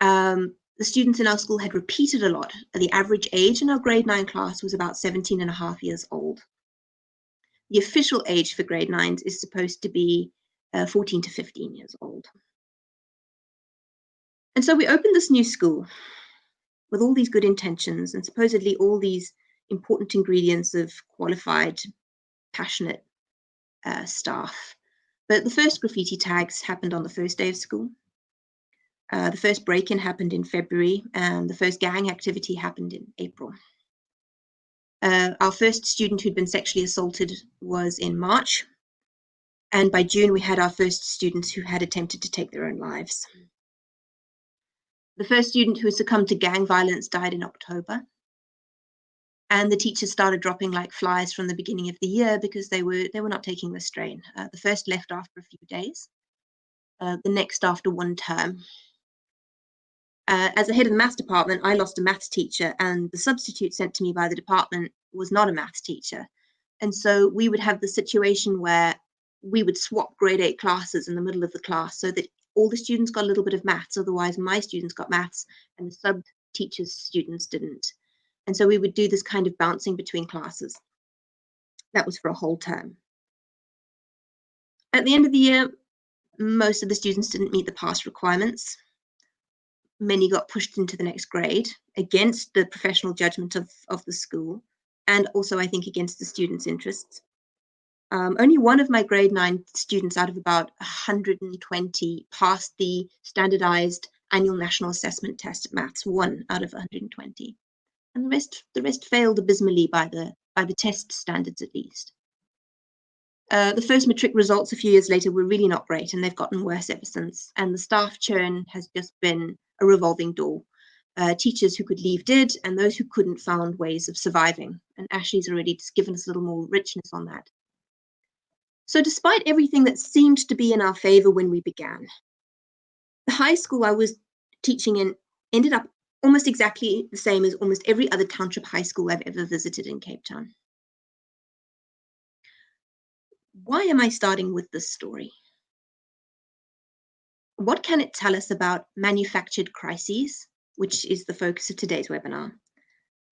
The students in our school had repeated a lot. The average age in our grade 9 class was about 17.5 years old. The official age for grade 9s is supposed to be 14 to 15 years old. And so we opened this new school with all these good intentions and supposedly all these important ingredients of qualified, passionate staff. But the first graffiti tags happened on the first day of school. The first break-in happened in February, and the first gang activity happened in April. Our first student who'd been sexually assaulted was in March, and by June we had our first students who had attempted to take their own lives. The first student who succumbed to gang violence died in October, and the teachers started dropping like flies from the beginning of the year because they were not taking the strain. The first left after a few days, the next after one term. As a head of the maths department, I lost a maths teacher, and the substitute sent to me by the department was not a maths teacher. And so we would have the situation where we would swap grade 8 classes in the middle of the class so that all the students got a little bit of maths, otherwise my students got maths and the sub teacher's students didn't. And so we would do this kind of bouncing between classes. That was for a whole term. At the end of the year, most of the students didn't meet the pass requirements. Many got pushed into the next grade against the professional judgment of the school, and also I think against the students' interests. Only one of my grade 9 students out of about 120 passed the standardized annual national assessment test at maths, 1 out of 120. And the rest failed abysmally by the test standards at least. The first matric results a few years later were really not great, and they've gotten worse ever since. And the staff churn has just been a revolving door. Teachers who could leave did, and those who couldn't found ways of surviving. And Ashley's already just given us a little more richness on that. So despite everything that seemed to be in our favor when we began, the high school I was teaching in ended up almost exactly the same as almost every other township high school I've ever visited in Cape Town. Why am I starting with this story? What can it tell us about manufactured crises, which is the focus of today's webinar?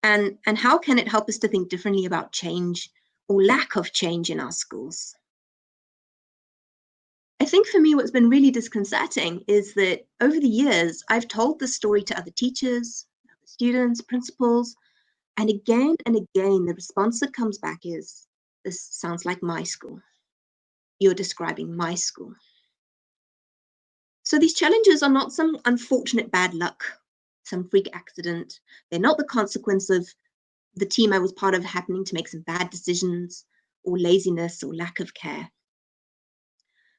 And how can it help us to think differently about change or lack of change in our schools? I think for me, what's been really disconcerting is that over the years, I've told this story to other teachers, students, principals, and again, the response that comes back is, this sounds like my school. You're describing my school. So these challenges are not some unfortunate bad luck, some freak accident. They're not the consequence of the team I was part of happening to make some bad decisions or laziness or lack of care.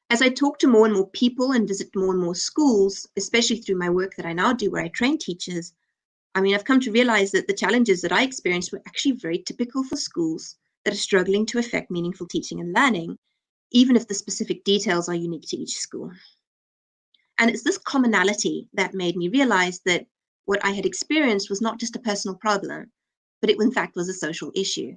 As I talk to more and more people and visit more and more schools, especially through my work that I now do where I train teachers, I've come to realize that the challenges that I experienced were actually very typical for schools that are struggling to affect meaningful teaching and learning, even if the specific details are unique to each school. And it's this commonality that made me realize that what I had experienced was not just a personal problem, but it in fact was a social issue.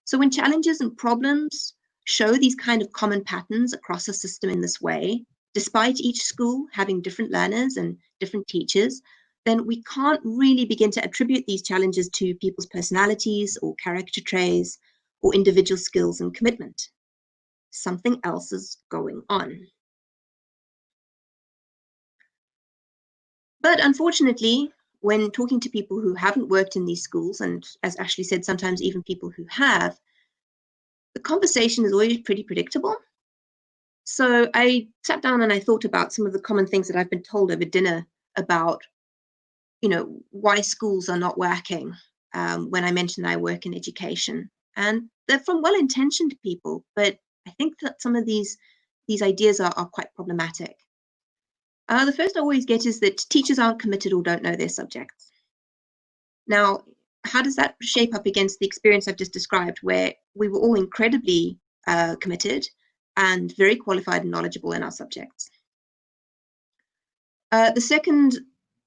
So when challenges and problems show these kind of common patterns across a system in this way, despite each school having different learners and different teachers, then we can't really begin to attribute these challenges to people's personalities or character traits or individual skills and commitment. Something else is going on. But unfortunately, when talking to people who haven't worked in these schools, and as Ashley said, sometimes even people who have, the conversation is always pretty predictable. So I sat down and I thought about some of the common things that I've been told over dinner about, why schools are not working when I mentioned I work in education. And they're from well-intentioned people, but I think that some of these ideas are quite problematic. The first I always get is that teachers aren't committed or don't know their subjects. Now, how does that shape up against the experience I've just described, where we were all incredibly committed and very qualified and knowledgeable in our subjects? The second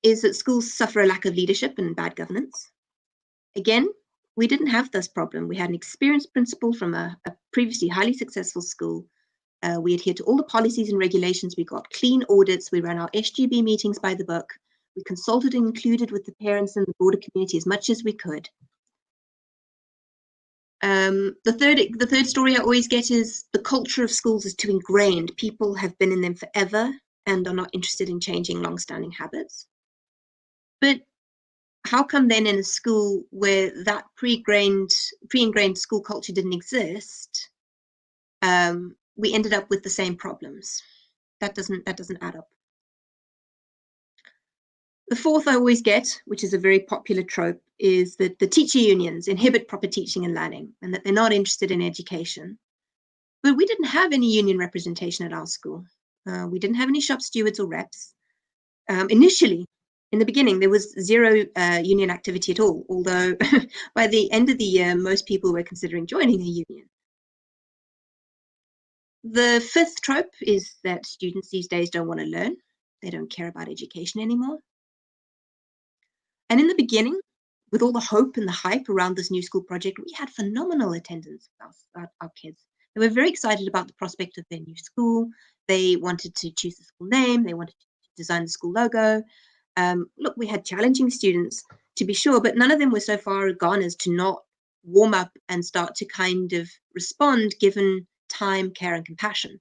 is that schools suffer a lack of leadership and bad governance. Again, we didn't have this problem. We had an experienced principal from a previously highly successful school We adhere to all the policies and regulations. We got clean audits. We ran our SGB meetings by the book. We consulted and included with the parents and the broader community as much as we could. The third story I always get is the culture of schools is too ingrained. People have been in them forever and are not interested in changing long-standing habits. But how come then in a school where that pre-ingrained school culture didn't exist, we ended up with the same problems? That doesn't add up. The fourth I always get, which is a very popular trope, is that the teacher unions inhibit proper teaching and learning and that they're not interested in education. But we didn't have any union representation at our school. We didn't have any shop stewards or reps. Initially, in the beginning, there was zero union activity at all, although by the end of the year, most people were considering joining a union. The fifth trope is that students these days don't want to learn. They don't care about education anymore. And in the beginning, with all the hope and the hype around this new school project, we had phenomenal attendance with our kids. They were very excited about the prospect of their new school. They wanted to choose the school name. They wanted to design the school logo. Look, we had challenging students, to be sure, but none of them were so far gone as to not warm up and start to kind of respond given time, care, and compassion.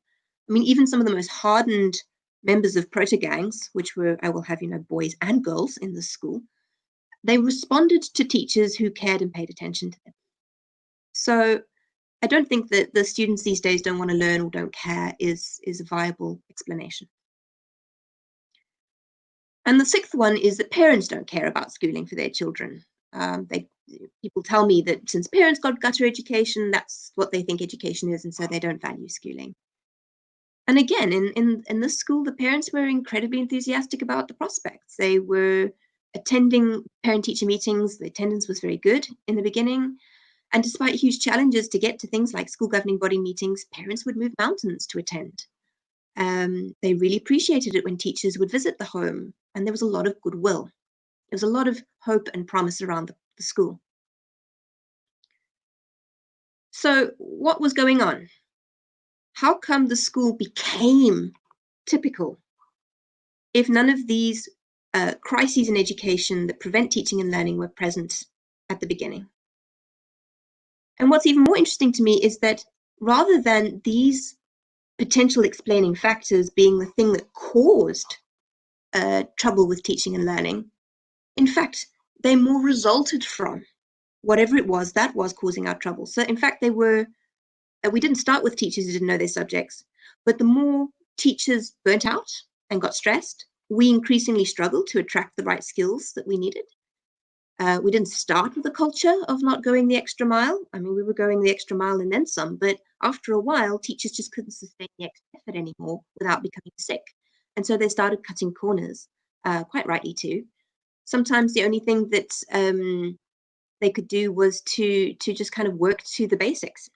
I mean, even some of the most hardened members of proto gangs, which were, I will have you know, boys and girls in this school, they responded to teachers who cared and paid attention to them. So I don't think that the students these days don't want to learn or don't care is a viable explanation. And the sixth one is that parents don't care about schooling for their children. People tell me that since parents got gutter education, that's what they think education is, and so they don't value schooling. And again, in this school, the parents were incredibly enthusiastic about the prospects. They were attending parent-teacher meetings. The attendance was very good in the beginning. And despite huge challenges to get to things like school governing body meetings, parents would move mountains to attend. They really appreciated it when teachers would visit the home, and there was a lot of goodwill. There was a lot of hope and promise around the school. So what was going on? How come the school became typical if none of these crises in education that prevent teaching and learning were present at the beginning? And what's even more interesting to me is that rather than these potential explaining factors being the thing that caused trouble with teaching and learning, in fact, they more resulted from whatever it was that was causing our trouble. So in fact, we didn't start with teachers who didn't know their subjects, but the more teachers burnt out and got stressed, we increasingly struggled to attract the right skills that we needed. We didn't start with a culture of not going the extra mile. I mean, we were going the extra mile and then some, but after a while, teachers just couldn't sustain the extra effort anymore without becoming sick. And so they started cutting corners, quite rightly too. Sometimes the only thing that they could do was to just kind of work to the basics.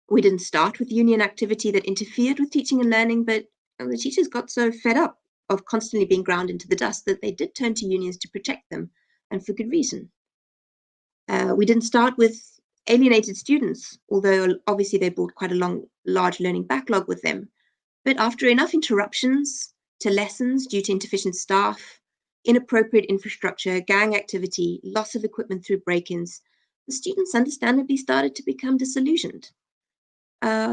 We didn't start with union activity that interfered with teaching and learning, but the teachers got so fed up of constantly being ground into the dust that they did turn to unions to protect them, and for good reason. We didn't start with alienated students, although obviously they brought quite a large learning backlog with them. But after enough interruptions to lessons due to insufficient staff, inappropriate infrastructure, gang activity, loss of equipment through break-ins, the students understandably started to become disillusioned.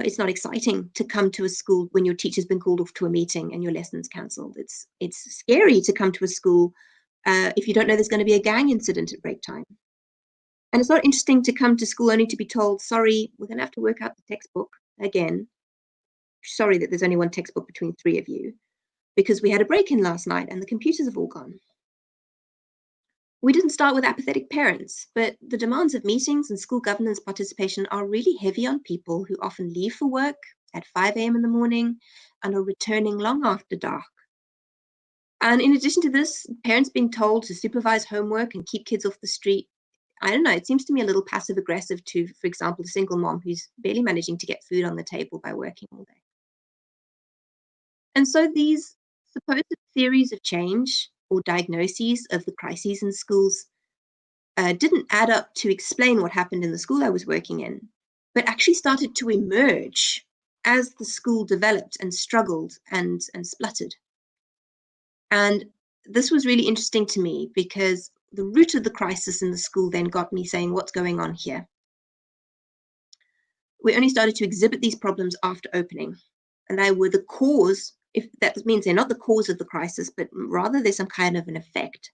It's not exciting to come to a school when your teacher's been called off to a meeting and your lessons cancelled. It's scary to come to a school if you don't know there's going to be a gang incident at break time. And it's not interesting to come to school only to be told, sorry, we're going to have to work out the textbook again. Sorry that there's only one textbook between 3 of you, because we had a break-in last night and the computers have all gone. We didn't start with apathetic parents, but the demands of meetings and school governance participation are really heavy on people who often leave for work at 5 a.m. in the morning and are returning long after dark. And in addition to this, parents being told to supervise homework and keep kids off the street, I don't know, it seems to me a little passive aggressive to, for example, a single mom who's barely managing to get food on the table by working all day. And so these supposed theories of change or diagnoses of the crises in schools didn't add up to explain what happened in the school I was working in, but actually started to emerge as the school developed and struggled and spluttered. And this was really interesting to me because the root of the crisis in the school then got me saying, what's going on here? We only started to exhibit these problems after opening, and they were the cause. If that means they're not the cause of the crisis, but rather there's some kind of an effect.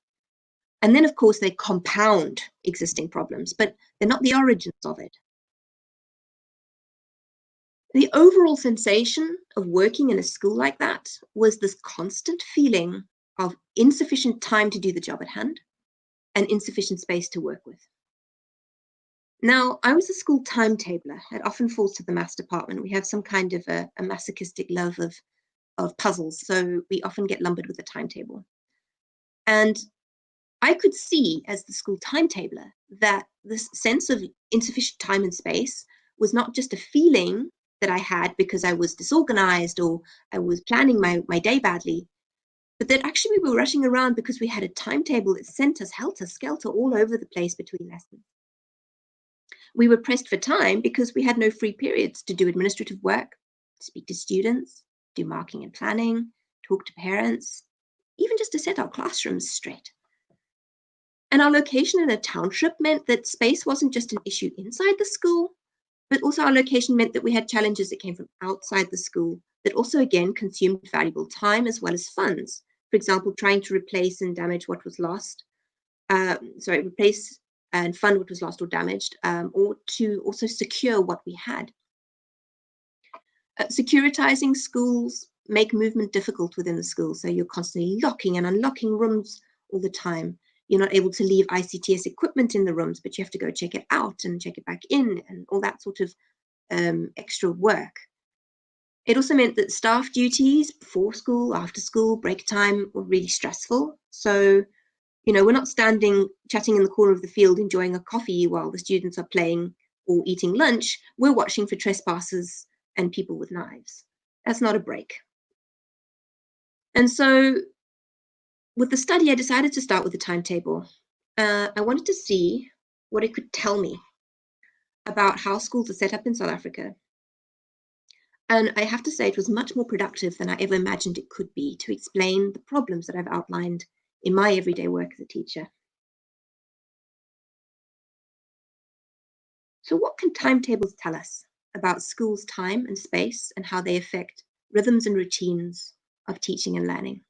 And then, of course, they compound existing problems, but they're not the origins of it. The overall sensation of working in a school like that was this constant feeling of insufficient time to do the job at hand and insufficient space to work with. Now, I was a school timetabler. It often falls to the maths department. We have some kind of a masochistic love of puzzles, so we often get lumbered with a timetable. And I could see as the school timetabler that this sense of insufficient time and space was not just a feeling that I had because I was disorganized or I was planning my day badly, but that actually we were rushing around because we had a timetable that sent us helter-skelter all over the place between lessons. We were pressed for time because we had no free periods to do administrative work, speak to students, do marking and planning, talk to parents, even just to set our classrooms straight. And our location in a township meant that space wasn't just an issue inside the school, but also our location meant that we had challenges that came from outside the school that also, again, consumed valuable time as well as funds. For example, trying to replace and damage what was lost. Replace and fund what was lost or damaged, or to also secure what we had. Securitizing schools make movement difficult within the school, so you're constantly locking and unlocking rooms all the time. You're not able to leave ICTS equipment in the rooms, but you have to go check it out and check it back in and all that sort of extra work. It also meant that staff duties before school, after school, break time were really stressful. So, we're not standing chatting in the corner of the field enjoying a coffee while the students are playing or eating lunch. We're watching for trespassers and people with knives. That's not a break. And so with the study, I decided to start with a timetable. I wanted to see what it could tell me about how schools are set up in South Africa. And I have to say it was much more productive than I ever imagined it could be to explain the problems that I've outlined in my everyday work as a teacher. So what can timetables tell us about schools' time and space and how they affect rhythms and routines of teaching and learning?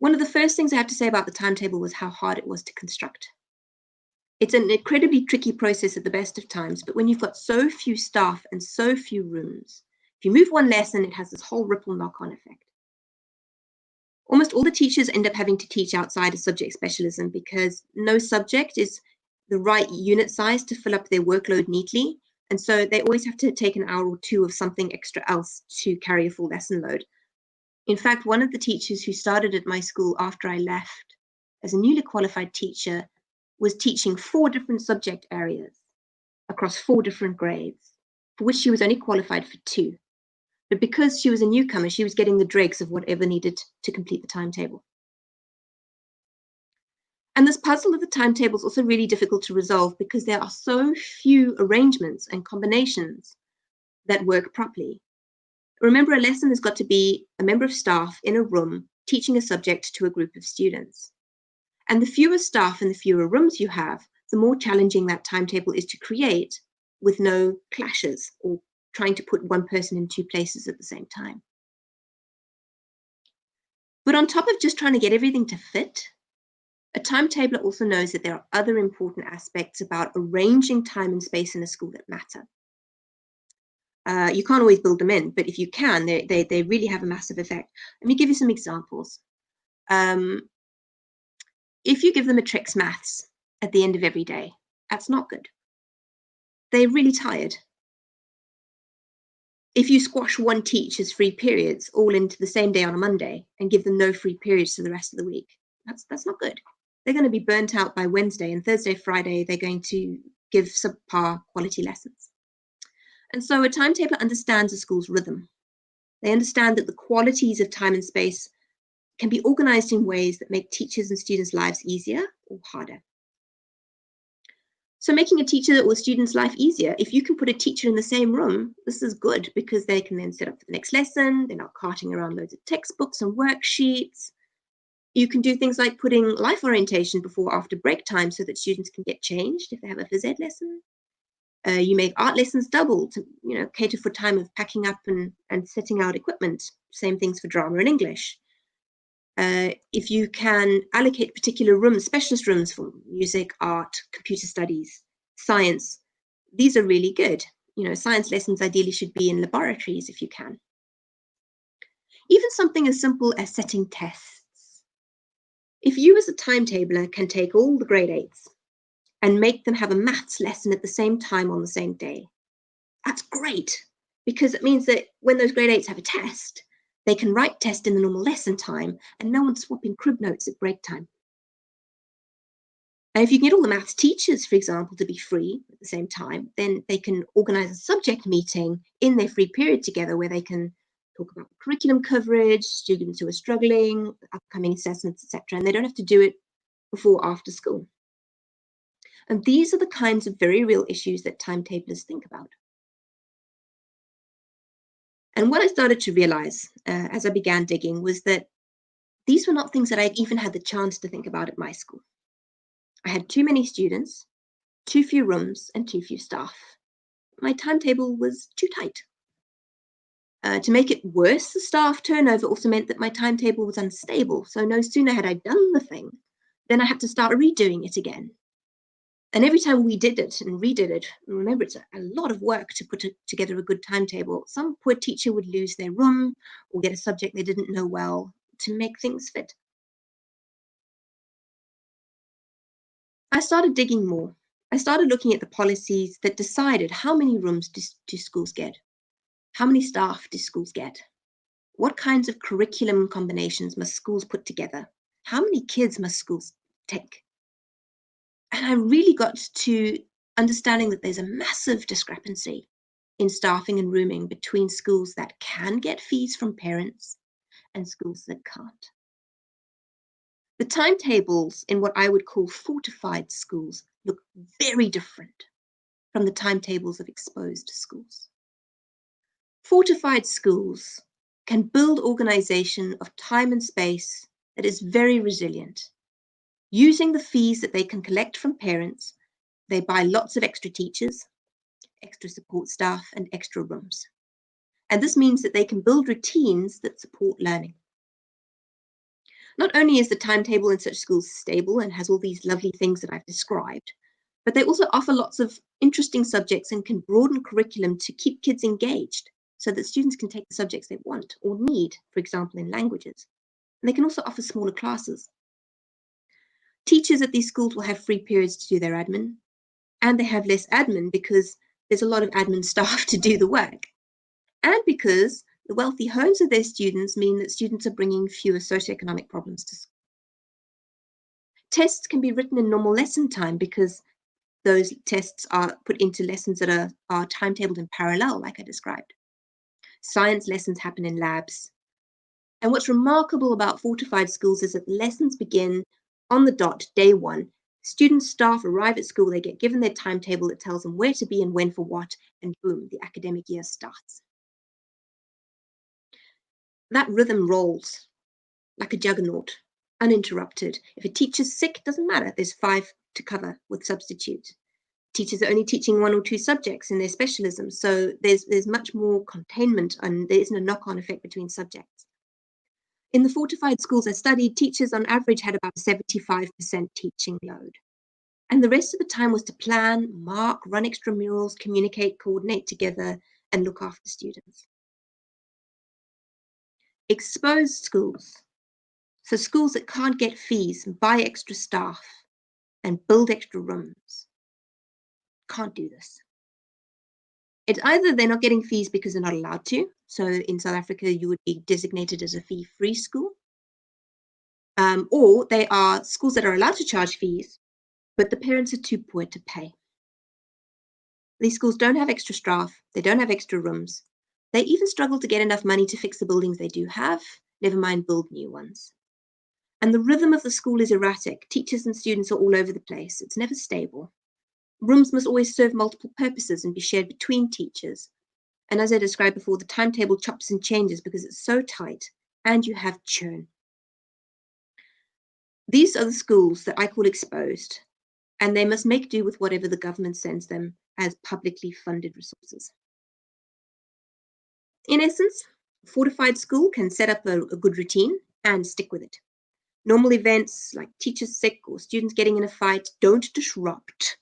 One of the first things I have to say about the timetable was how hard it was to construct. It's an incredibly tricky process at the best of times, but when you've got so few staff and so few rooms, if you move one lesson, it has this whole ripple knock-on effect. Almost all the teachers end up having to teach outside of subject specialism because no subject is the right unit size to fill up their workload neatly. And so they always have to take an hour or two of something extra else to carry a full lesson load. In fact, one of the teachers who started at my school after I left as a newly qualified teacher was teaching 4 different subject areas across 4 different grades, for which she was only qualified for 2. But because she was a newcomer, she was getting the dregs of whatever needed to complete the timetable. And this puzzle of the timetable is also really difficult to resolve because there are so few arrangements and combinations that work properly. Remember, a lesson has got to be a member of staff in a room teaching a subject to a group of students. And the fewer staff and the fewer rooms you have, the more challenging that timetable is to create with no clashes or trying to put one person in 2 places at the same time. But on top of just trying to get everything to fit, a timetabler also knows that there are other important aspects about arranging time and space in a school that matter. You can't always build them in, but if you can, they really have a massive effect. Let me give you some examples. If you give them a tricks maths at the end of every day, that's not good. They're really tired. If you squash one teacher's free periods all into the same day on a Monday and give them no free periods for the rest of the week, that's not good. They're going to be burnt out by Wednesday, and Thursday, Friday, they're going to give subpar quality lessons. And so a timetabler understands a school's rhythm. They understand that the qualities of time and space can be organized in ways that make teachers and students' lives easier or harder. So making a teacher or student's life easier. If you can put a teacher in the same room, this is good because they can then set up for the next lesson. They're not carting around loads of textbooks and worksheets. You can do things like putting life orientation before or after break time so that students can get changed if they have a phys ed lesson. You make art lessons double to cater for time of packing up and setting out equipment. Same things for drama and English. If you can allocate particular rooms, specialist rooms for music, art, computer studies, science, these are really good. Science lessons ideally should be in laboratories if you can. Even something as simple as setting tests. If you as a timetabler can take all the grade 8s and make them have a maths lesson at the same time on the same day, that's great, because it means that when those grade 8s have a test, they can write test in the normal lesson time and no one's swapping crib notes at break time. And if you can get all the maths teachers, for example, to be free at the same time, then they can organize a subject meeting in their free period together where they can talk about curriculum coverage, students who are struggling, upcoming assessments, etc. And they don't have to do it before or after school. And these are the kinds of very real issues that timetablers think about. And what I started to realize as I began digging was that these were not things that I'd even had the chance to think about at my school. I had too many students, too few rooms, and too few staff. My timetable was too tight. To make it worse, the staff turnover also meant that my timetable was unstable. So no sooner had I done the thing, then I had to start redoing it again. And every time we did it and redid it, remember, it's a lot of work to put together a good timetable. Some poor teacher would lose their room or get a subject they didn't know well to make things fit. I started digging more. I started looking at the policies that decided how many rooms do schools get? How many staff do schools get? What kinds of curriculum combinations must schools put together? How many kids must schools take? And I really got to understanding that there's a massive discrepancy in staffing and rooming between schools that can get fees from parents and schools that can't. The timetables in what I would call fortified schools look very different from the timetables of exposed schools. Fortified schools can build organization of time and space that is very resilient. Using the fees that they can collect from parents, they buy lots of extra teachers, extra support staff, and extra rooms. And this means that they can build routines that support learning. Not only is the timetable in such schools stable and has all these lovely things that I've described, but they also offer lots of interesting subjects and can broaden curriculum to keep kids engaged so that students can take the subjects they want or need, for example, in languages. And they can also offer smaller classes. Teachers at these schools will have free periods to do their admin, and they have less admin because there's a lot of admin staff to do the work, and because the wealthy homes of their students mean that students are bringing fewer socioeconomic problems to school. Tests can be written in normal lesson time because those tests are put into lessons that are timetabled in parallel, like I described. Science lessons happen in labs. And what's remarkable about fortified schools is that lessons begin on the dot, day one. Students, staff arrive at school, they get given their timetable that tells them where to be and when for what, and boom, the academic year starts. That rhythm rolls like a juggernaut, uninterrupted. If a teacher's sick, doesn't matter, there's 5 to cover with substitute. Teachers are only teaching 1 or 2 subjects in their specialism, so there's much more containment and there isn't a knock-on effect between subjects. In the fortified schools I studied, teachers on average had about a 75% teaching load. And the rest of the time was to plan, mark, run extramurals, communicate, coordinate together, and look after students. Exposed schools, so schools that can't get fees and buy extra staff and build extra rooms, can't do this. It's either they're not getting fees because they're not allowed to. So in South Africa, you would be designated as a fee-free school. Or they are schools that are allowed to charge fees, but the parents are too poor to pay. These schools don't have extra staff. They don't have extra rooms. They even struggle to get enough money to fix the buildings they do have, never mind build new ones. And the rhythm of the school is erratic. Teachers and students are all over the place. It's never stable. Rooms must always serve multiple purposes and be shared between teachers. And as I described before, the timetable chops and changes because it's so tight, and you have churn. These are the schools that I call exposed, and they must make do with whatever the government sends them as publicly funded resources. In essence, a fortified school can set up a good routine and stick with it. Normal events like teachers sick or students getting in a fight don't disrupt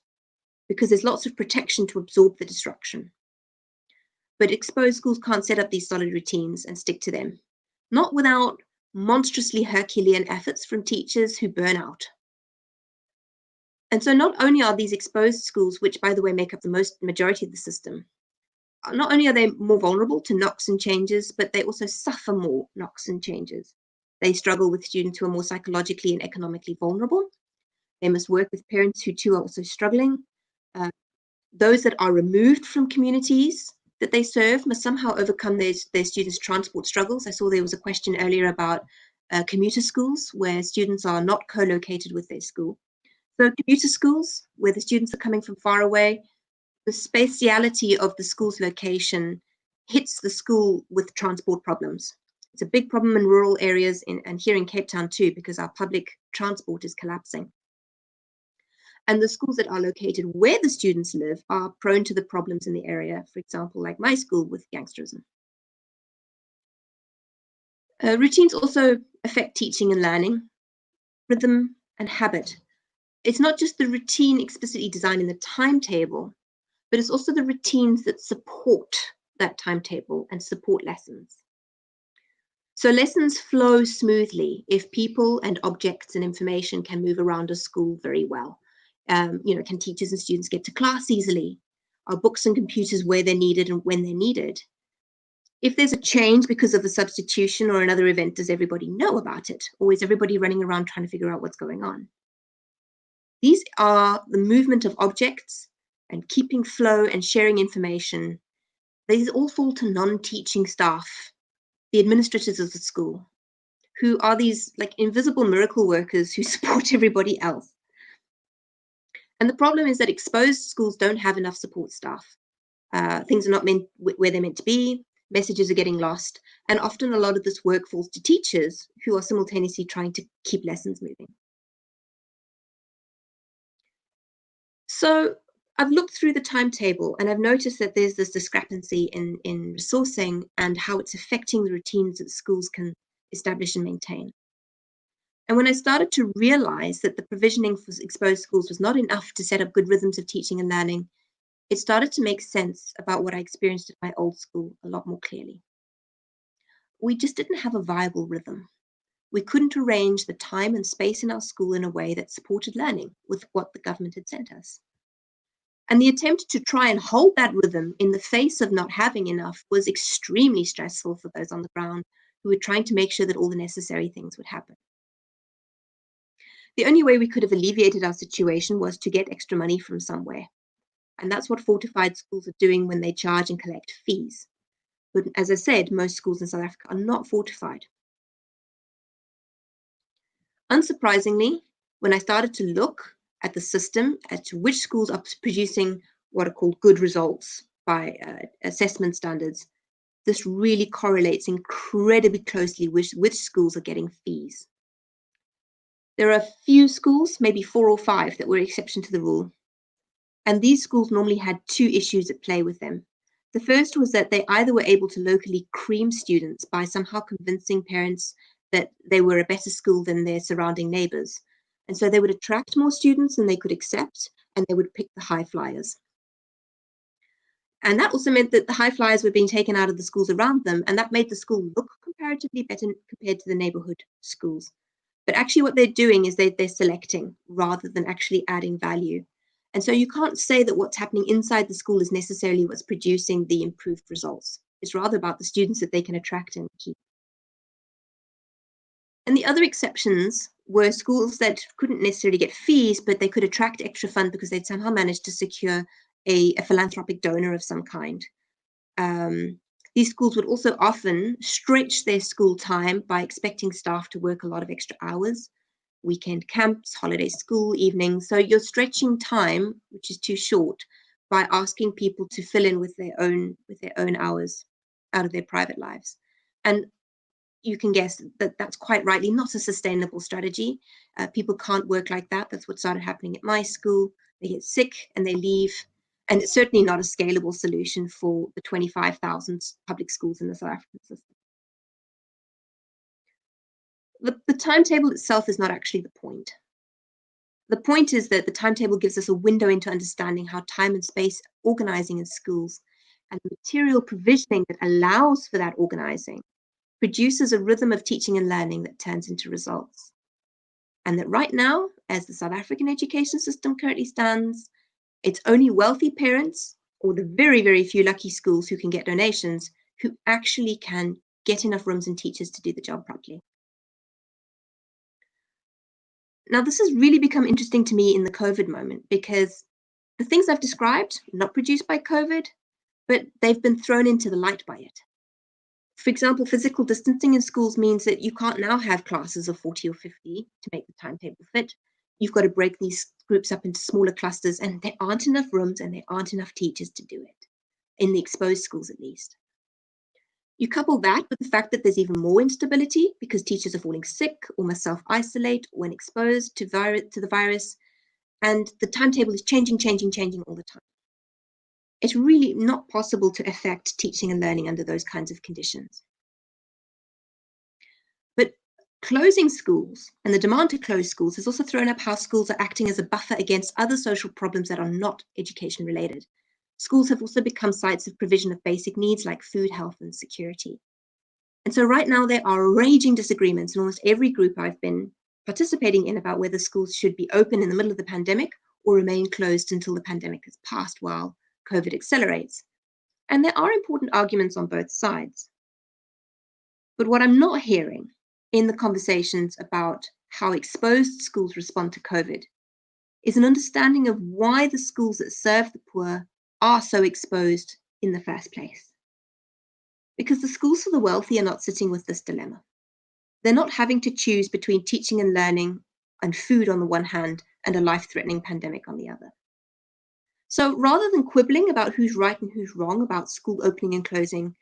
because there's lots of protection to absorb the disruption. But exposed schools can't set up these solid routines and stick to them, not without monstrously Herculean efforts from teachers who burn out. And so not only are these exposed schools, which by the way make up the majority of the system, not only are they more vulnerable to knocks and changes, but they also suffer more knocks and changes. They struggle with students who are more psychologically and economically vulnerable. They must work with parents who too are also struggling. Those that are removed from communities that they serve must somehow overcome their students' transport struggles. I saw there was a question earlier about commuter schools where students are not co-located with their school. So commuter schools where the students are coming from far away, the spatiality of the school's location hits the school with transport problems. It's a big problem in rural areas and here in Cape Town too, because our public transport is collapsing. And the schools that are located where the students live are prone to the problems in the area, for example, like my school with gangsterism. Routines also affect teaching and learning, rhythm and habit. It's not just the routine explicitly designed in the timetable, but it's also the routines that support that timetable and support lessons. So lessons flow smoothly if people and objects and information can move around a school very well. Can teachers and students get to class easily? Are books and computers where they're needed and when they're needed? If there's a change because of a substitution or another event, does everybody know about it? Or is everybody running around trying to figure out what's going on? These are the movement of objects and keeping flow and sharing information. These all fall to non-teaching staff, the administrators of the school, who are these like invisible miracle workers who support everybody else. And the problem is that exposed schools don't have enough support staff. Things are not meant where they're meant to be. Messages are getting lost. And often a lot of this work falls to teachers who are simultaneously trying to keep lessons moving. So I've looked through the timetable and I've noticed that there's this discrepancy in resourcing and how it's affecting the routines that schools can establish and maintain. And when I started to realize that the provisioning for exposed schools was not enough to set up good rhythms of teaching and learning, it started to make sense about what I experienced at my old school a lot more clearly. We just didn't have a viable rhythm. We couldn't arrange the time and space in our school in a way that supported learning with what the government had sent us. And the attempt to try and hold that rhythm in the face of not having enough was extremely stressful for those on the ground who were trying to make sure that all the necessary things would happen. The only way we could have alleviated our situation was to get extra money from somewhere. And that's what fortified schools are doing when they charge and collect fees. But as I said, most schools in South Africa are not fortified. Unsurprisingly, when I started to look at the system, at which schools are producing what are called good results by assessment standards, this really correlates incredibly closely with which schools are getting fees. There are a few schools, maybe 4 or 5, that were exception to the rule. And these schools normally had 2 issues at play with them. The first was that they either were able to locally cream students by somehow convincing parents that they were a better school than their surrounding neighbors. And so they would attract more students than they could accept, and they would pick the high flyers. And that also meant that the high flyers were being taken out of the schools around them, and that made the school look comparatively better compared to the neighborhood schools. But actually what they're doing is they're selecting rather than actually adding value. And so you can't say that what's happening inside the school is necessarily what's producing the improved results. It's rather about the students that they can attract and keep. And the other exceptions were schools that couldn't necessarily get fees, but they could attract extra funds because they'd somehow managed to secure a philanthropic donor of some kind. These schools would also often stretch their school time by expecting staff to work a lot of extra hours. weekend camps, holiday school, evenings. So you're stretching time, which is too short, by asking people to fill in with their own hours out of their private lives. And you can guess that that's quite rightly not a sustainable strategy. People can't work like that. That's what started happening at my school. They get sick and they leave. And it's certainly not a scalable solution for the 25,000 public schools in the South African system. The timetable itself is not actually the point. The point is that the timetable gives us a window into understanding how time and space organizing in schools and the material provisioning that allows for that organizing produces a rhythm of teaching and learning that turns into results. And that right now, as the South African education system currently stands, it's only wealthy parents or the very, very few lucky schools who can get donations who actually can get enough rooms and teachers to do the job properly. Now, this has really become interesting to me in the COVID moment because the things I've described, not produced by COVID, but they've been thrown into the light by it. For example, physical distancing in schools means that you can't now have classes of 40 or 50 to make the timetable fit. You've got to break these groups up into smaller clusters, and there aren't enough rooms and there aren't enough teachers to do it, in the exposed schools at least. You couple that with the fact that there's even more instability because teachers are falling sick or must self-isolate when exposed to the virus, and the timetable is changing all the time. It's really not possible to affect teaching and learning under those kinds of conditions. But closing schools and the demand to close schools has also thrown up how schools are acting as a buffer against other social problems that are not education related. Schools have also become sites of provision of basic needs like food, health, and security. And so right now there are raging disagreements in almost every group I've been participating in about whether schools should be open in the middle of the pandemic or remain closed until the pandemic has passed while COVID accelerates. And there are important arguments on both sides. But what I'm not hearing in the conversations about how exposed schools respond to COVID is an understanding of why the schools that serve the poor are so exposed in the first place. Because the schools for the wealthy are not sitting with this dilemma. They're not having to choose between teaching and learning and food on the one hand and a life-threatening pandemic on the other. So rather than quibbling about who's right and who's wrong about school opening and closing,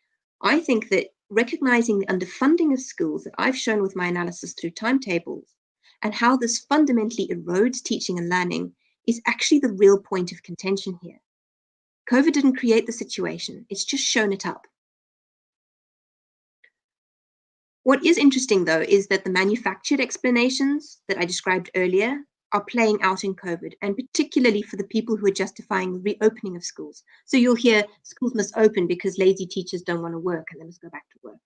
I think that recognizing the underfunding of schools that I've shown with my analysis through timetables and how this fundamentally erodes teaching and learning is actually the real point of contention here. COVID didn't create the situation, it's just shown it up. What is interesting, though, is that the manufactured explanations that I described earlier are playing out in COVID, and particularly for the people who are justifying the reopening of schools. So you'll hear schools must open because lazy teachers don't want to work and they must go back to work.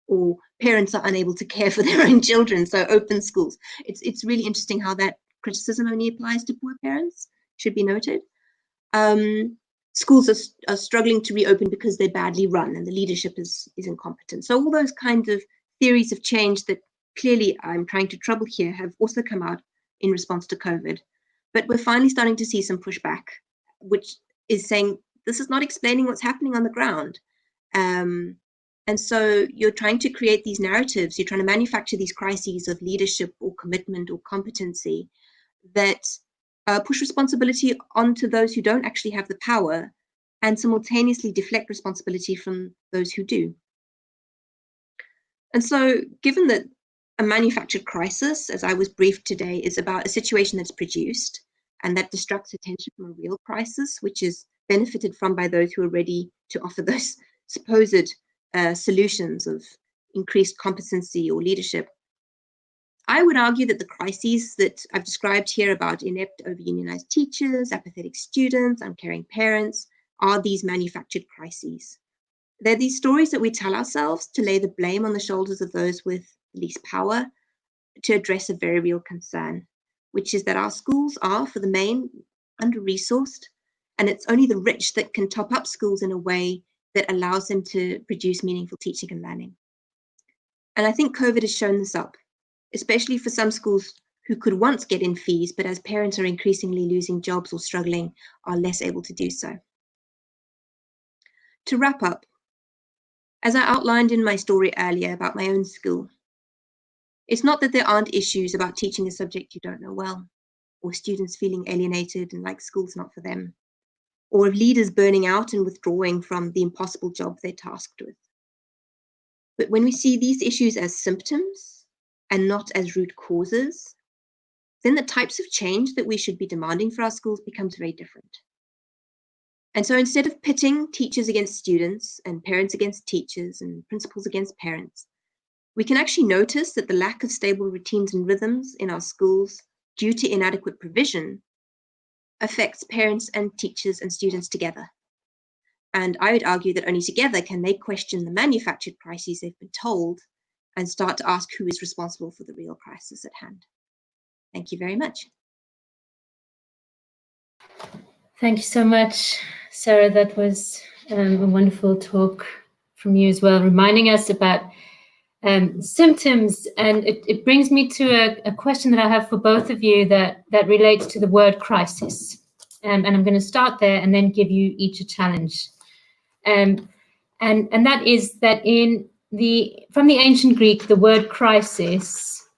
Or parents are unable to care for their own children, so open schools. It's really interesting how that criticism only applies to poor parents, should be noted. Schools are struggling to reopen because they're badly run and the leadership is incompetent. So all those kinds of theories of change that clearly I'm trying to trouble here have also come out in response to COVID. But we're finally starting to see some pushback, which is saying this is not explaining what's happening on the ground. And so you're trying to create these narratives, you're trying to manufacture these crises of leadership or commitment or competency that push responsibility onto those who don't actually have the power and simultaneously deflect responsibility from those who do. And so given that a manufactured crisis, as I was briefed today, is about a situation that's produced and that distracts attention from a real crisis, which is benefited from by those who are ready to offer those supposed solutions of increased competency or leadership. I would argue that the crises that I've described here about inept, over-unionized teachers, apathetic students, uncaring parents, are these manufactured crises. They're these stories that we tell ourselves to lay the blame on the shoulders of those with least power to address a very real concern, which is that our schools are, for the main, under-resourced, and it's only the rich that can top up schools in a way that allows them to produce meaningful teaching and learning. And I think COVID has shown this up, especially for some schools who could once get in fees, but as parents are increasingly losing jobs or struggling, are less able to do so. To wrap up, as I outlined in my story earlier about my own school, It's not that there aren't issues about teaching a subject you don't know well, or students feeling alienated and like school's not for them, or of leaders burning out and withdrawing from the impossible job they're tasked with. But when we see these issues as symptoms and not as root causes, then the types of change that we should be demanding for our schools becomes very different. And so instead of pitting teachers against students and parents against teachers and principals against parents, we can actually notice that the lack of stable routines and rhythms in our schools due to inadequate provision affects parents and teachers and students together. And I would argue that only together can they question the manufactured crises they've been told and start to ask who is responsible for the real crisis at hand. Thank you very much. Thank you so much, Sarah. That was a wonderful talk from you as well, reminding us about symptoms. And it brings me to a question that I have for both of you that relates to the word crisis. And I'm going to start there and then give you each a challenge. And that is that from the ancient Greek, the word crisis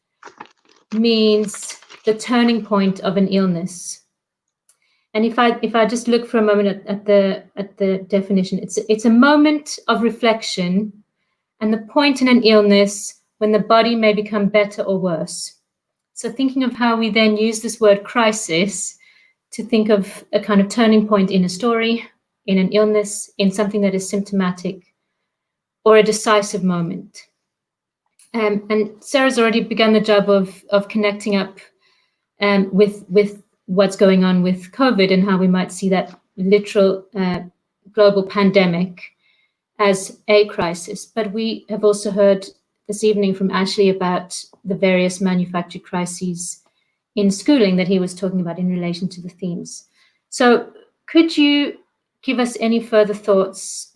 means the turning point of an illness. And if I just look for a moment at the definition, it's a moment of reflection and the point in an illness when the body may become better or worse. So thinking of how we then use this word crisis to think of a kind of turning point in a story, in an illness, in something that is symptomatic, or a decisive moment. And Sarah's already begun the job of connecting up with what's going on with COVID and how we might see that literal global pandemic as a crisis. But we have also heard this evening from Ashley about the various manufactured crises in schooling that he was talking about in relation to the themes. So could you give us any further thoughts,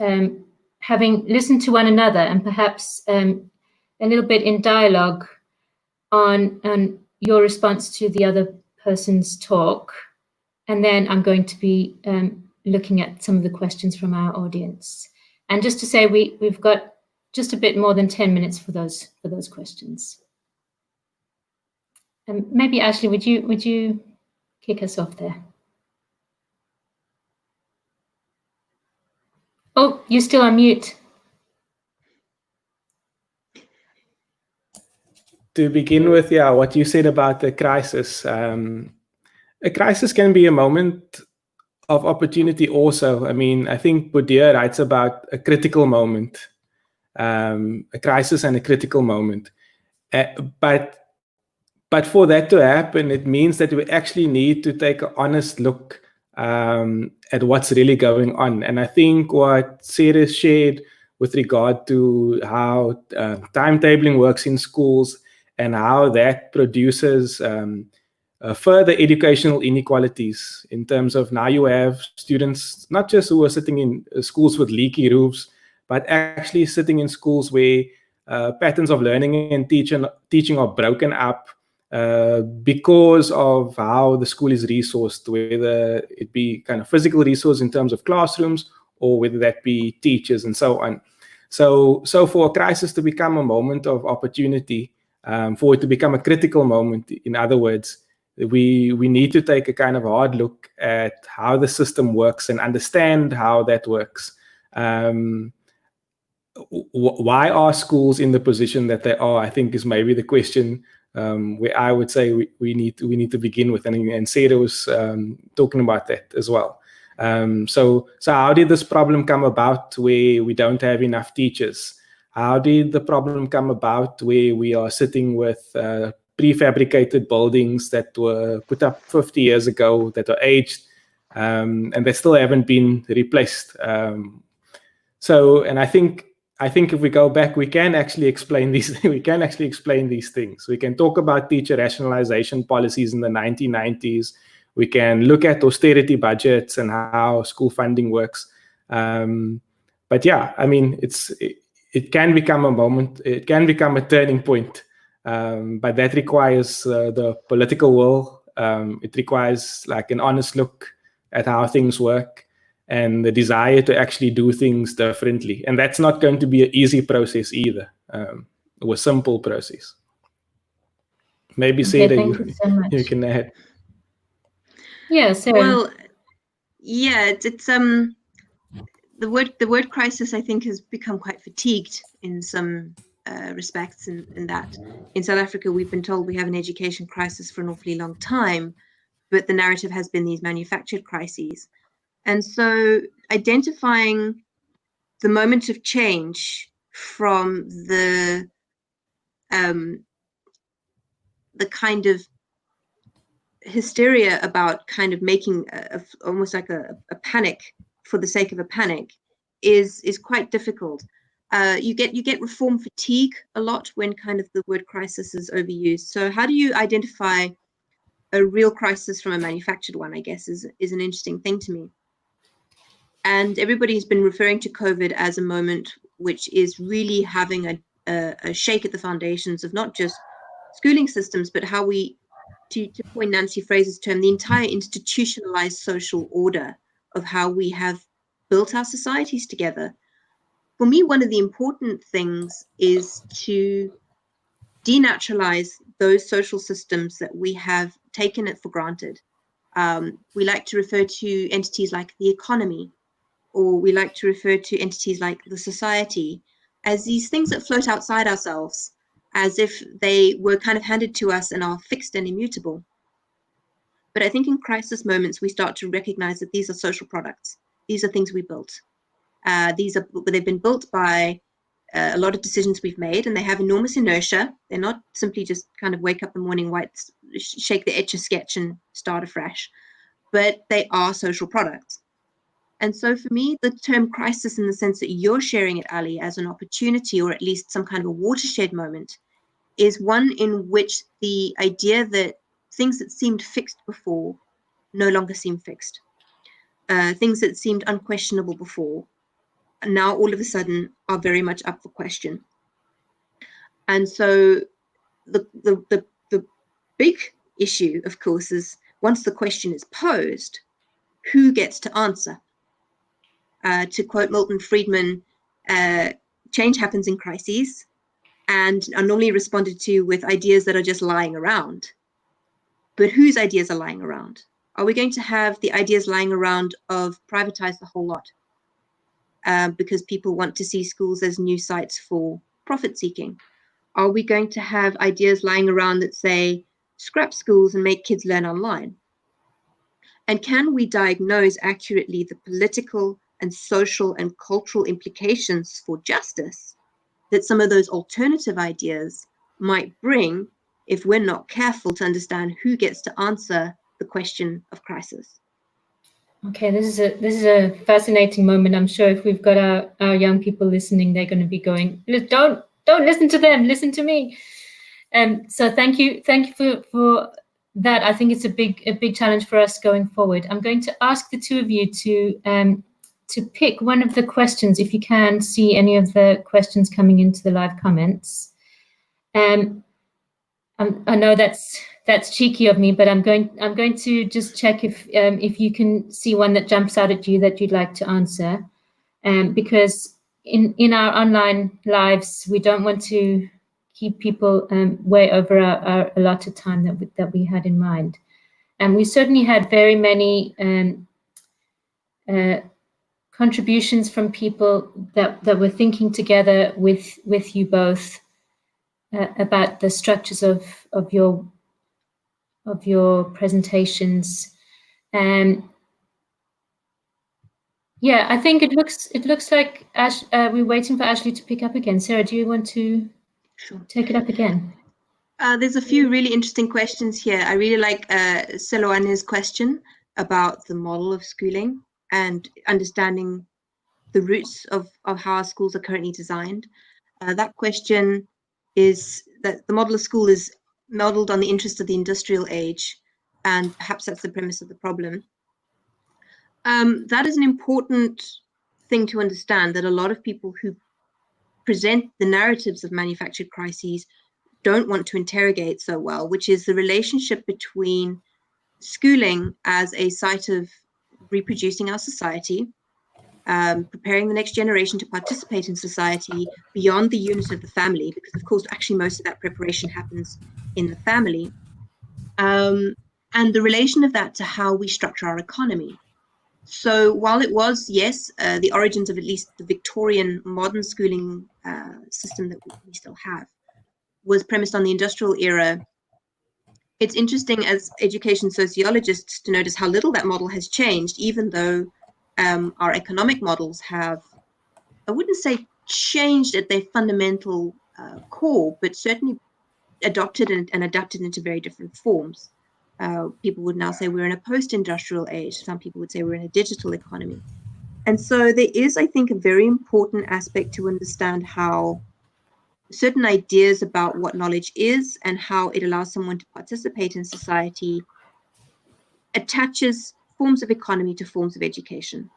having listened to one another and perhaps a little bit in dialogue on your response to the other person's talk? And then I'm going to be looking at some of the questions from our audience. And just to say, we've got just a bit more than 10 minutes for those questions. Maybe Ashley, would you kick us off there? Oh, you're still on mute. To begin with, yeah, what you said about the crisis. A crisis can be a moment of opportunity also. I mean, I think Bourdieu writes about a critical moment, a crisis and a critical moment. But for that to happen, it means that we actually need to take an honest look at what's really going on. And I think what Sarah shared with regard to how timetabling works in schools and how that produces further educational inequalities in terms of now you have students, not just who are sitting in schools with leaky roofs, but actually sitting in schools where patterns of learning and teaching are broken up because of how the school is resourced, whether it be kind of physical resource in terms of classrooms or whether that be teachers and so on. So for a crisis to become a moment of opportunity, for it to become a critical moment, in other words, we need to take a kind of hard look at how the system works and understand how that works. Why are schools in the position that they are, I think, is maybe the question where I would say we need to begin with. And Sarah was talking about that as well. So how did this problem come about where we don't have enough teachers? How did the problem come about where we are sitting with prefabricated buildings that were put up 50 years ago that are aged and they still haven't been replaced? And I think if we go back, we can actually explain these. We can actually explain these things. We can talk about teacher rationalization policies in the 1990s. We can look at austerity budgets and how school funding works. But yeah, I mean, it can become a moment. It can become a turning point. But that requires the political will. It requires like an honest look at how things work and the desire to actually do things differently. And that's not going to be an easy process either, or a simple process. Maybe Okay, Sara, thank you so much. you can add. Yeah, Sara. Well, yeah, it's the word crisis, I think, has become quite fatigued in some respects. In that, in South Africa, we've been told we have an education crisis for an awfully long time, but the narrative has been these manufactured crises. And so identifying the moment of change from the kind of hysteria about kind of making almost like a panic for the sake of a panic is quite difficult. You get reform fatigue a lot when kind of the word crisis is overused. So how do you identify a real crisis from a manufactured one, I guess, is an interesting thing to me. And everybody's been referring to COVID as a moment which is really having a shake at the foundations of not just schooling systems, but how we, to coin Nancy Fraser's term, the entire institutionalized social order of how we have built our societies together. For me, one of the important things is to denaturalize those social systems that we have taken it for granted. We like to refer to entities like the economy, or we like to refer to entities like the society as these things that float outside ourselves, as if they were kind of handed to us and are fixed and immutable. But I think in crisis moments, we start to recognize that these are social products. These are things we built. They've been built by a lot of decisions we've made, and they have enormous inertia. They're not simply just kind of wake up in the morning, shake the Etch-a-Sketch and start afresh, but they are social products. And so for me, the term crisis, in the sense that you're sharing it, Ali, as an opportunity, or at least some kind of a watershed moment, is one in which the idea that things that seemed fixed before no longer seem fixed. Things that seemed unquestionable before now all of a sudden are very much up for question. And so the big issue, of course, is once the question is posed, who gets to answer? To quote Milton Friedman, change happens in crises and are normally responded to with ideas that are just lying around. But whose ideas are lying around? Are we going to have the ideas lying around of privatize the whole lot? Because people want to see schools as new sites for profit seeking? Are we going to have ideas lying around that say, scrap schools and make kids learn online? And can we diagnose accurately the political and social and cultural implications for justice that some of those alternative ideas might bring if we're not careful to understand who gets to answer the question of crisis? Okay, this is a fascinating moment. I'm sure if we've got our young people listening, they're going to be going, don't listen to them, listen to me. So thank you for that. I think it's a big challenge for us going forward. I'm going to ask the two of you to pick one of the questions, if you can see any of the questions coming into the live comments. I know that's cheeky of me, but I'm going to just check if you can see one that jumps out at you that you'd like to answer, because in our online lives we don't want to keep people way over our allotted time that we had in mind, and we certainly had very many contributions from people that were thinking together with you both about the structures of your presentations. Yeah, I think it looks like we're waiting for Ashley to pick up again. Sara, do you want to take it up again? There's a few really interesting questions here. I really like Seloane's question about the model of schooling and understanding the roots of how our schools are currently designed. That question is that the model of school is modeled on the interests of the industrial age, and perhaps that's the premise of the problem. That is an important thing to understand, that a lot of people who present the narratives of manufactured crises don't want to interrogate so well, which is the relationship between schooling as a site of reproducing our society, preparing the next generation to participate in society beyond the unit of the family, because of course actually most of that preparation happens in the family, and the relation of that to how we structure our economy. So while it was, yes, the origins of at least the Victorian modern schooling system that we still have was premised on the industrial era, it's interesting as education sociologists to notice how little that model has changed, even though our economic models have, I wouldn't say changed at their fundamental core, but certainly adopted and adapted into very different forms. People would now say we're in a post-industrial age. Some people would say we're in a digital economy. And so there is, I think, a very important aspect to understand how certain ideas about what knowledge is and how it allows someone to participate in society attaches forms of economy to forms of education.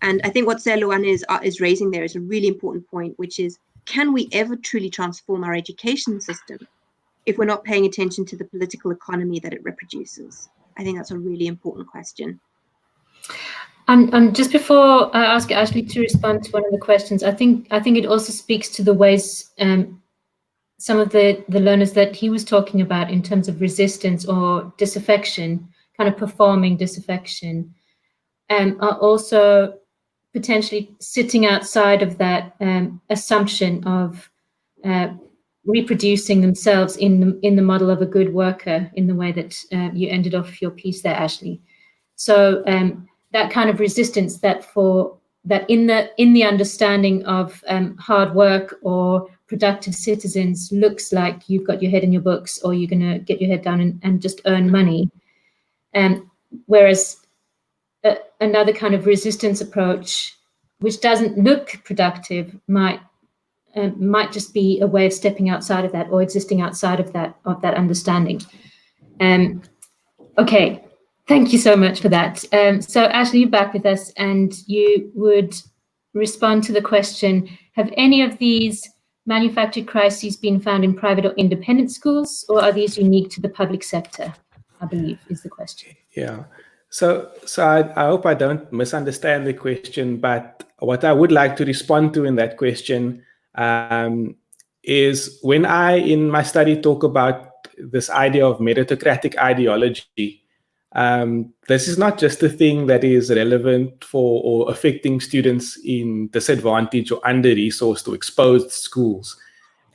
And I think what Sara Black is raising there is a really important point, which is, can we ever truly transform our education system if we're not paying attention to the political economy that it reproduces? I think that's a really important question. Just before I ask Ashley to respond to one of the questions, I think it also speaks to the ways some of the learners that he was talking about in terms of resistance or disaffection, kind of performing disaffection, are also potentially sitting outside of that assumption of reproducing themselves in the model of a good worker, in the way that you ended off your piece there, Ashley. So that kind of resistance that in the understanding of hard work or productive citizens looks like you've got your head in your books, or you're going to get your head down and just earn money. Whereas another kind of resistance approach, which doesn't look productive, might just be a way of stepping outside of that, or existing outside of that understanding. Okay. Thank you so much for that. So Ashley, you're back with us, and you would respond to the question, have any of these manufactured crises been found in private or independent schools, or are these unique to the public sector, I believe is the question. Yeah. So I hope I don't misunderstand the question, but what I would like to respond to in that question is, when I, in my study, talk about this idea of meritocratic ideology, this is not just a thing that is relevant for or affecting students in disadvantaged or under-resourced or exposed schools.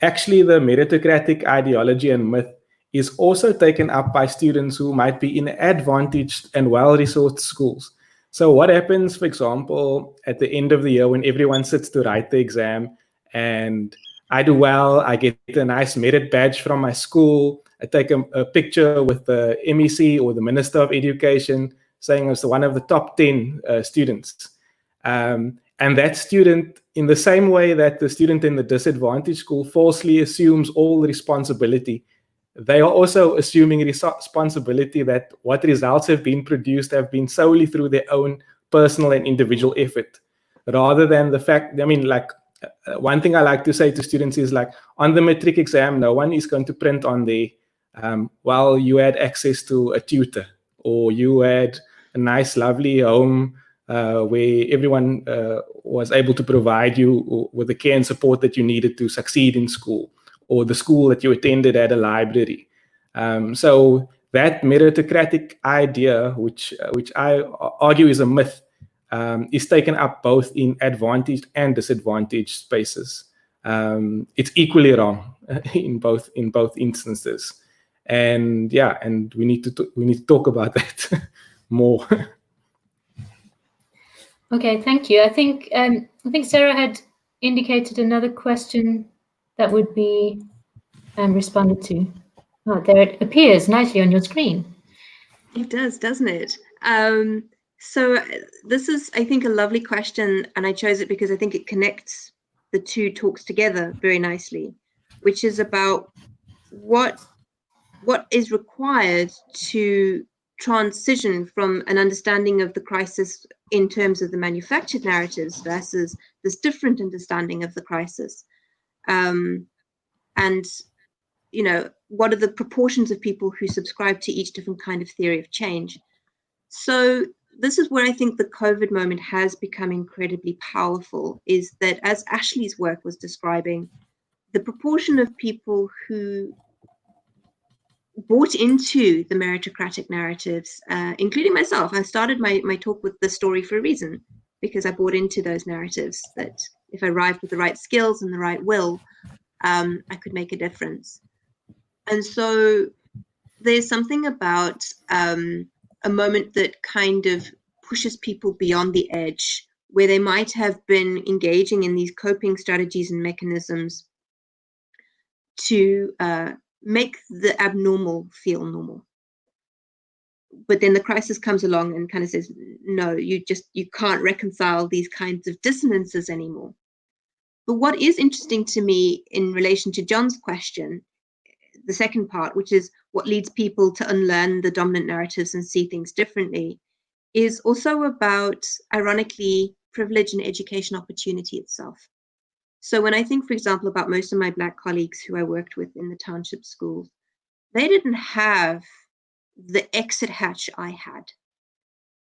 Actually, the meritocratic ideology and myth is also taken up by students who might be in advantaged and well-resourced schools. So what happens, for example, at the end of the year when everyone sits to write the exam and I do well, I get a nice merit badge from my school, I take a picture with the MEC or the Minister of Education saying I was one of the top 10 students. And that student, in the same way that the student in the disadvantaged school falsely assumes all responsibility, they are also assuming responsibility that what results have been produced have been solely through their own personal and individual effort, rather than the fact, one thing I like to say to students is, like, on the matric exam, no one is going to print on the well, you had access to a tutor, or you had a nice, lovely home where everyone was able to provide you with the care and support that you needed to succeed in school, or the school that you attended had a library. So that meritocratic idea, which I argue is a myth, is taken up both in advantaged and disadvantaged spaces. It's equally wrong in both instances. And yeah, and we need to talk about that more. Okay, thank you. I think Sarah had indicated another question that would be responded to. Oh, there it appears nicely on your screen. It does, doesn't it? So this is, I think, a lovely question, and I chose it because I think it connects the two talks together very nicely, which is about what is required to transition from an understanding of the crisis in terms of the manufactured narratives versus this different understanding of the crisis. And, you know, what are the proportions of people who subscribe to each different kind of theory of change? So this is where I think the COVID moment has become incredibly powerful, is that, as Ashley's work was describing, the proportion of people who bought into the meritocratic narratives, including myself. I started my talk with the story for a reason, because I bought into those narratives that if I arrived with the right skills and the right will, I could make a difference. And so there's something about a moment that kind of pushes people beyond the edge, where they might have been engaging in these coping strategies and mechanisms to make the abnormal feel normal. But then the crisis comes along and kind of says, no, you can't reconcile these kinds of dissonances anymore. But what is interesting to me in relation to John's question, the second part, which is what leads people to unlearn the dominant narratives and see things differently, is also about, ironically, privilege and education opportunity itself. So when I think, for example, about most of my Black colleagues who I worked with in the township schools, they didn't have the exit hatch I had.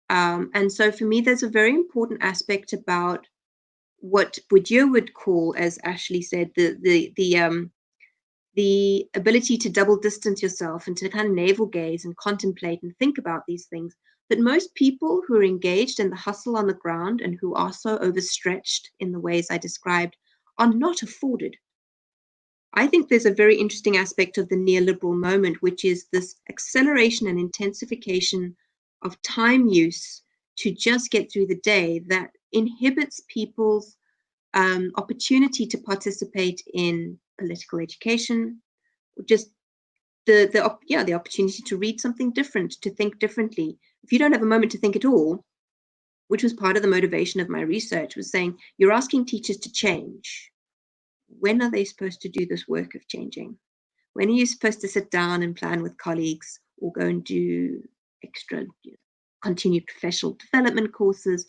And so for me, there's a very important aspect about what Bourdieu would call, as Ashley said, the ability to double distance yourself and to kind of navel gaze and contemplate and think about these things, that most people who are engaged in the hustle on the ground and who are so overstretched in the ways I described are not afforded. I think there's a very interesting aspect of the neoliberal moment, which is this acceleration and intensification of time use to just get through the day that inhibits people's opportunity to participate in political education, just the opportunity to read something different, to think differently. If you don't have a moment to think at all, which was part of the motivation of my research, was saying, you're asking teachers to change. When are they supposed to do this work of changing? When are you supposed to sit down and plan with colleagues or go and do extra continued professional development courses?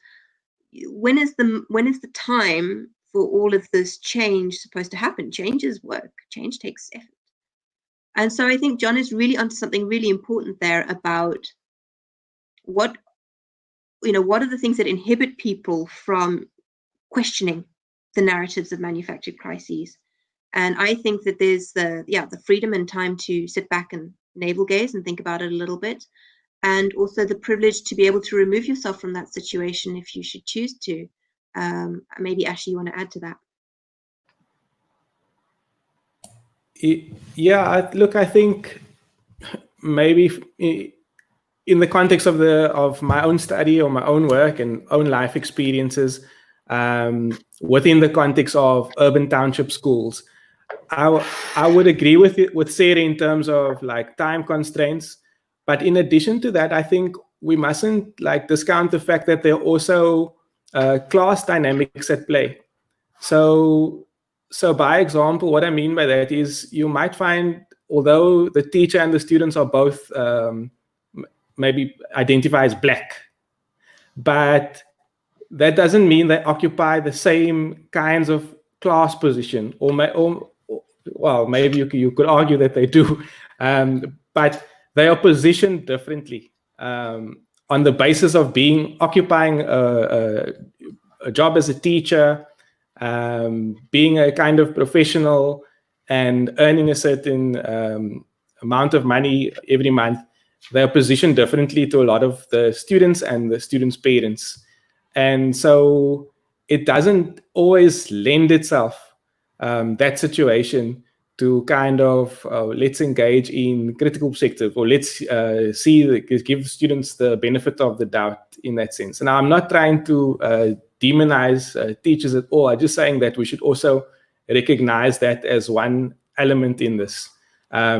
When is the time for all of this change supposed to happen? Change is work. Change takes effort. And so I think John is really onto something really important there about what are the things that inhibit people from questioning the narratives of manufactured crises. And I think that there's the freedom and time to sit back and navel gaze and think about it a little bit, and also the privilege to be able to remove yourself from that situation if you should choose to. Maybe Ashley, you want to add to that? Yeah, look, I think maybe in the context of my own study or my own work and own life experiences, within the context of urban township schools, I would agree with Sara in terms of like time constraints. But in addition to that, I think we mustn't like discount the fact that there are also class dynamics at play. So by example, what I mean by that is you might find, although the teacher and the students are both maybe identify as Black, but that doesn't mean they occupy the same kinds of class position, well, maybe you could argue that they do, but they are positioned differently on the basis of occupying a job as a teacher, being a kind of professional and earning a certain amount of money every month. They are positioned differently to a lot of the students and the students' parents. And so it doesn't always lend itself, that situation, to kind of let's engage in critical perspective, or let's give students the benefit of the doubt in that sense. And I'm not trying to demonize teachers at all. I'm just saying that we should also recognize that as one element in this.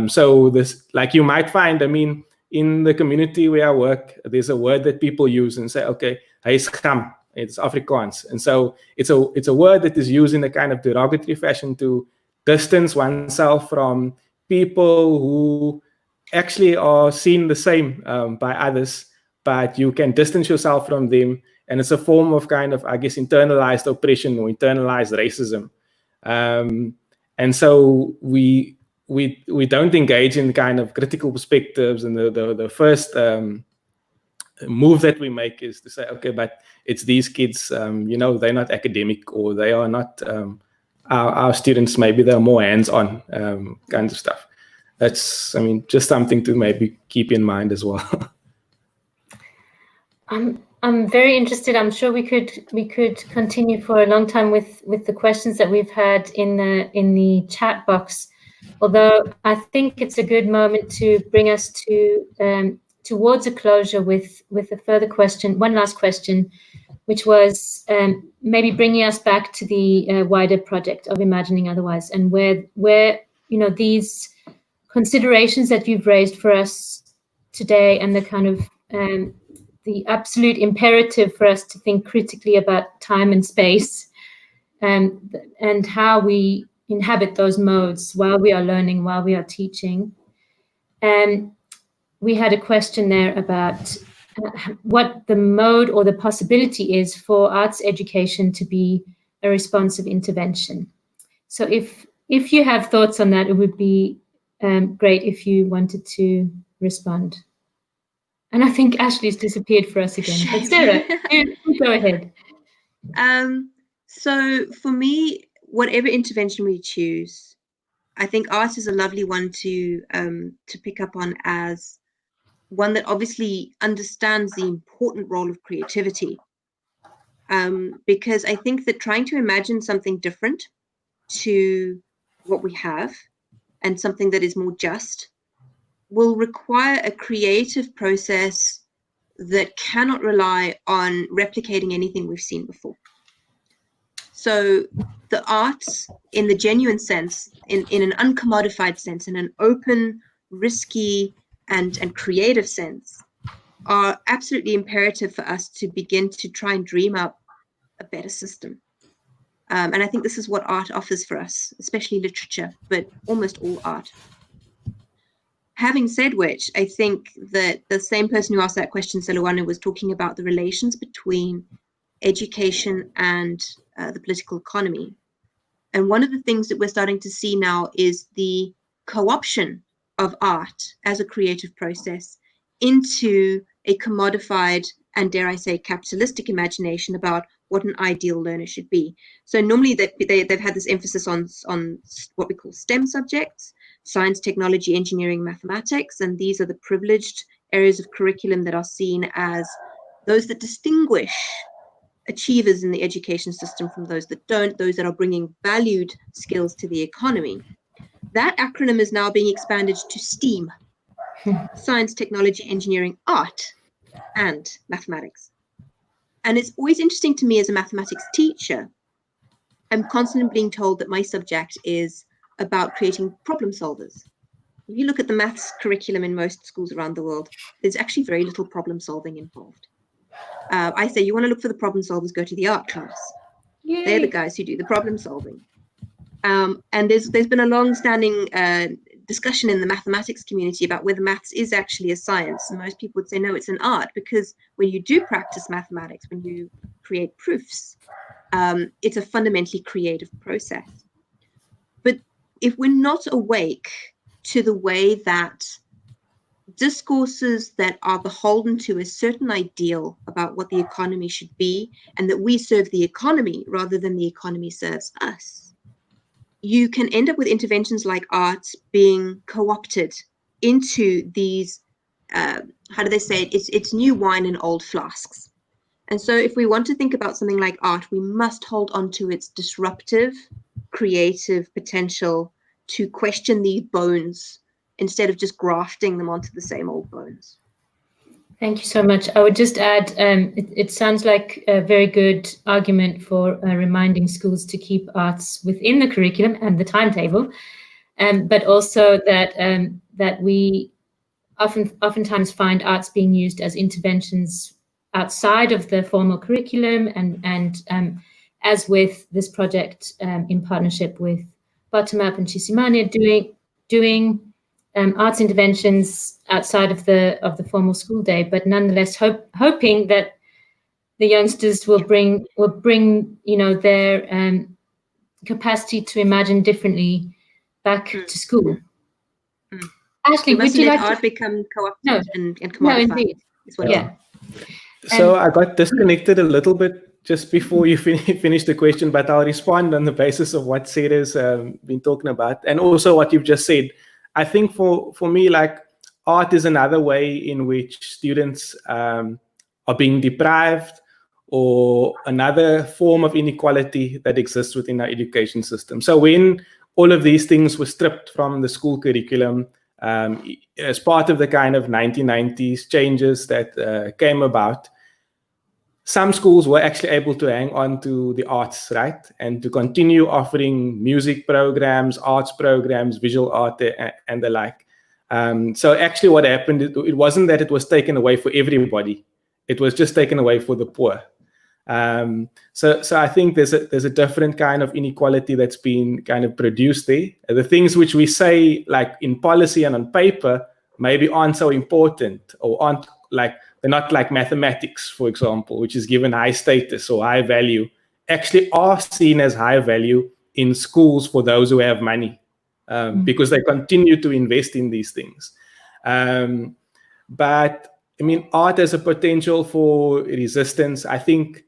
So this, like you might find, I mean, in the community where I work, there's a word that people use and say, okay, hy is gam, it's Afrikaans. And so it's a word that is used in a kind of derogatory fashion to distance oneself from people who actually are seen the same by others, but you can distance yourself from them. And it's a form of kind of, I guess, internalized oppression or internalized racism. And so we don't engage in kind of critical perspectives, and the first move that we make is to say, okay, but it's these kids, they're not academic, or they are not our students. Maybe they're more hands-on kinds of stuff. that's, I mean, just something to maybe keep in mind as well. I'm very interested. I'm sure we could continue for a long time with the questions that we've had in the chat box. Although I think it's a good moment to bring us to towards a closure with a further question, one last question, which was maybe bringing us back to the wider project of Imagining Otherwise, and where these considerations that you've raised for us today, and the kind of the absolute imperative for us to think critically about time and space, and how we inhabit those modes while we are learning, while we are teaching. And we had a question there about what the mode or the possibility is for arts education to be a responsive intervention. So if you have thoughts on that, it would be great if you wanted to respond. And I think Ashley's disappeared for us again. But Sarah, you go ahead. So for me, whatever intervention we choose, I think art is a lovely one to pick up on, as one that obviously understands the important role of creativity. Because I think that trying to imagine something different to what we have, and something that is more just, will require a creative process that cannot rely on replicating anything we've seen before. So the arts, in the genuine sense, in an uncommodified sense, in an open, risky, and creative sense, are absolutely imperative for us to begin to try and dream up a better system. And I think this is what art offers for us, especially literature, but almost all art. Having said which, I think that the same person who asked that question, Seloane, was talking about the relations between education and the political economy. And one of the things that we're starting to see now is the co-option of art as a creative process into a commodified and, dare I say, capitalistic imagination about what an ideal learner should be. So normally they've had this emphasis on what we call STEM subjects: science, technology, engineering, mathematics, and these are the privileged areas of curriculum that are seen as those that distinguish achievers in the education system from those that don't, those that are bringing valued skills to the economy. That acronym is now being expanded to STEAM: science, technology, engineering, art, and mathematics. And it's always interesting to me as a mathematics teacher, I'm constantly being told that my subject is about creating problem solvers. If you look at the maths curriculum in most schools around the world, there's actually very little problem solving involved. I say, you want to look for the problem solvers, go to the art class. Yay. They're the guys who do the problem solving. And there's been a long-standing discussion in the mathematics community about whether maths is actually a science. And most people would say, no, it's an art, because when you do practice mathematics, when you create proofs, it's a fundamentally creative process. But if we're not awake to the way that discourses that are beholden to a certain ideal about what the economy should be, and that we serve the economy rather than the economy serves us, you can end up with interventions like art being co-opted into these, how do they say it? It's new wine in old flasks. And so if we want to think about something like art, we must hold on to its disruptive, creative potential to question these bones instead of just grafting them onto the same old bones. Thank you so much. I would just add, it sounds like a very good argument for reminding schools to keep arts within the curriculum and the timetable, but also that we oftentimes find arts being used as interventions outside of the formal curriculum, and as with this project in partnership with Bottomup and Chisimane doing arts interventions outside of the formal school day, but nonetheless hoping that the youngsters will bring their capacity to imagine differently back to school. Ashley, would you like art to become co-opted and commodified? No, indeed. Yeah. So I got disconnected a little bit just before you finish the question, but I'll respond on the basis of what Sarah's been talking about, and also what you've just said. I think for me, like, art is another way in which students are being deprived, or another form of inequality that exists within our education system. So when all of these things were stripped from the school curriculum, as part of the kind of 1990s changes that came about, some schools were actually able to hang on to the arts, right? And to continue offering music programs, arts programs, visual art, and the like. So actually what happened, it wasn't that it was taken away for everybody. It was just taken away for the poor. So I think there's a different kind of inequality that's been kind of produced there. The things which we say, like in policy and on paper, maybe aren't so important, or aren't like, they're not like mathematics, for example, which is given high status or high value, actually are seen as high value in schools for those who have money, because they continue to invest in these things. But I mean, art has a potential for resistance. I think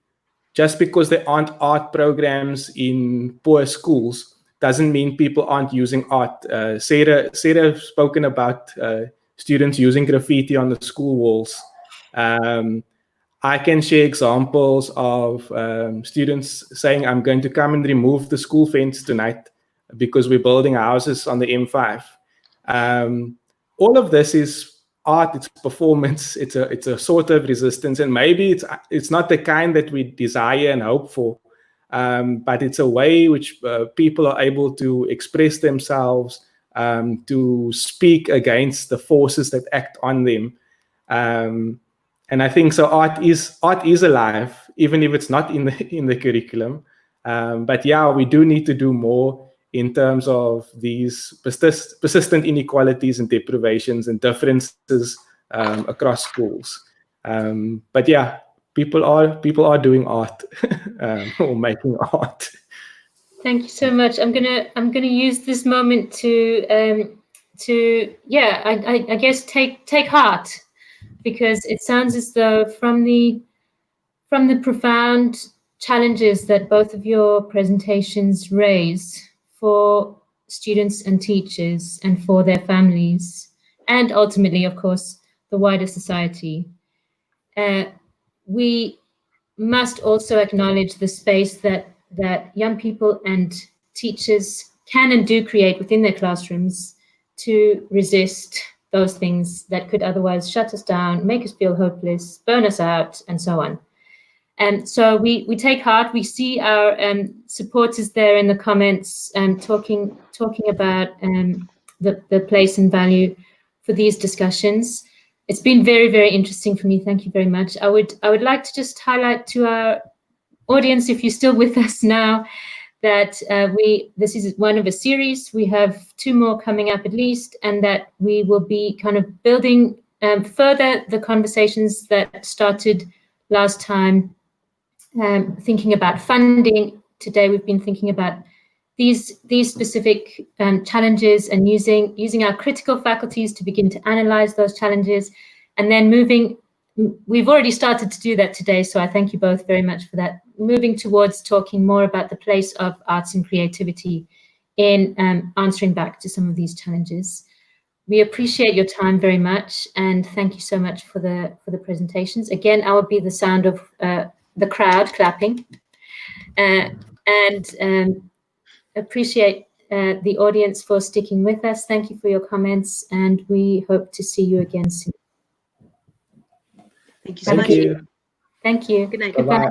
just because there aren't art programs in poor schools doesn't mean people aren't using art. Sarah spoken about students using graffiti on the school walls. I can share examples of students saying, I'm going to come and remove the school fence tonight because we're building houses on the M5. All of this is art, it's performance, it's a sort of resistance, and maybe it's not the kind that we desire and hope for, but it's a way which people are able to express themselves, to speak against the forces that act on them. And I think so art is alive, even if it's not in the curriculum. But yeah, we do need to do more in terms of these persistent inequalities and deprivations and differences across schools. But yeah, people are doing art or making art. Thank you so much. I'm gonna use this moment to I guess take heart, because it sounds as though from the profound challenges that both of your presentations raise for students and teachers and for their families, and ultimately, of course, the wider society, we must also acknowledge the space that young people and teachers can and do create within their classrooms to resist those things that could otherwise shut us down, make us feel hopeless, burn us out, and so on. And so we take heart. We see our supporters there in the comments, talking about the place and value for these discussions. It's been very, very interesting for me. Thank you very much. I would like to just highlight to our audience, if you're still with us now, that this is one of a series. We have 2 more coming up at least, and that we will be kind of building further the conversations that started last time, thinking about funding. Today we've been thinking about these specific challenges and using our critical faculties to begin to analyze those challenges, and then we've already started to do that today, so I thank you both very much for that. Moving towards talking more about the place of arts and creativity in answering back to some of these challenges. We appreciate your time very much, and thank you so much for the presentations. Again, I will be the sound of the crowd clapping, and appreciate the audience for sticking with us. Thank you for your comments, and we hope to see you again soon. Thank you so much. Thank you. Thank you. Good night. Bye-bye.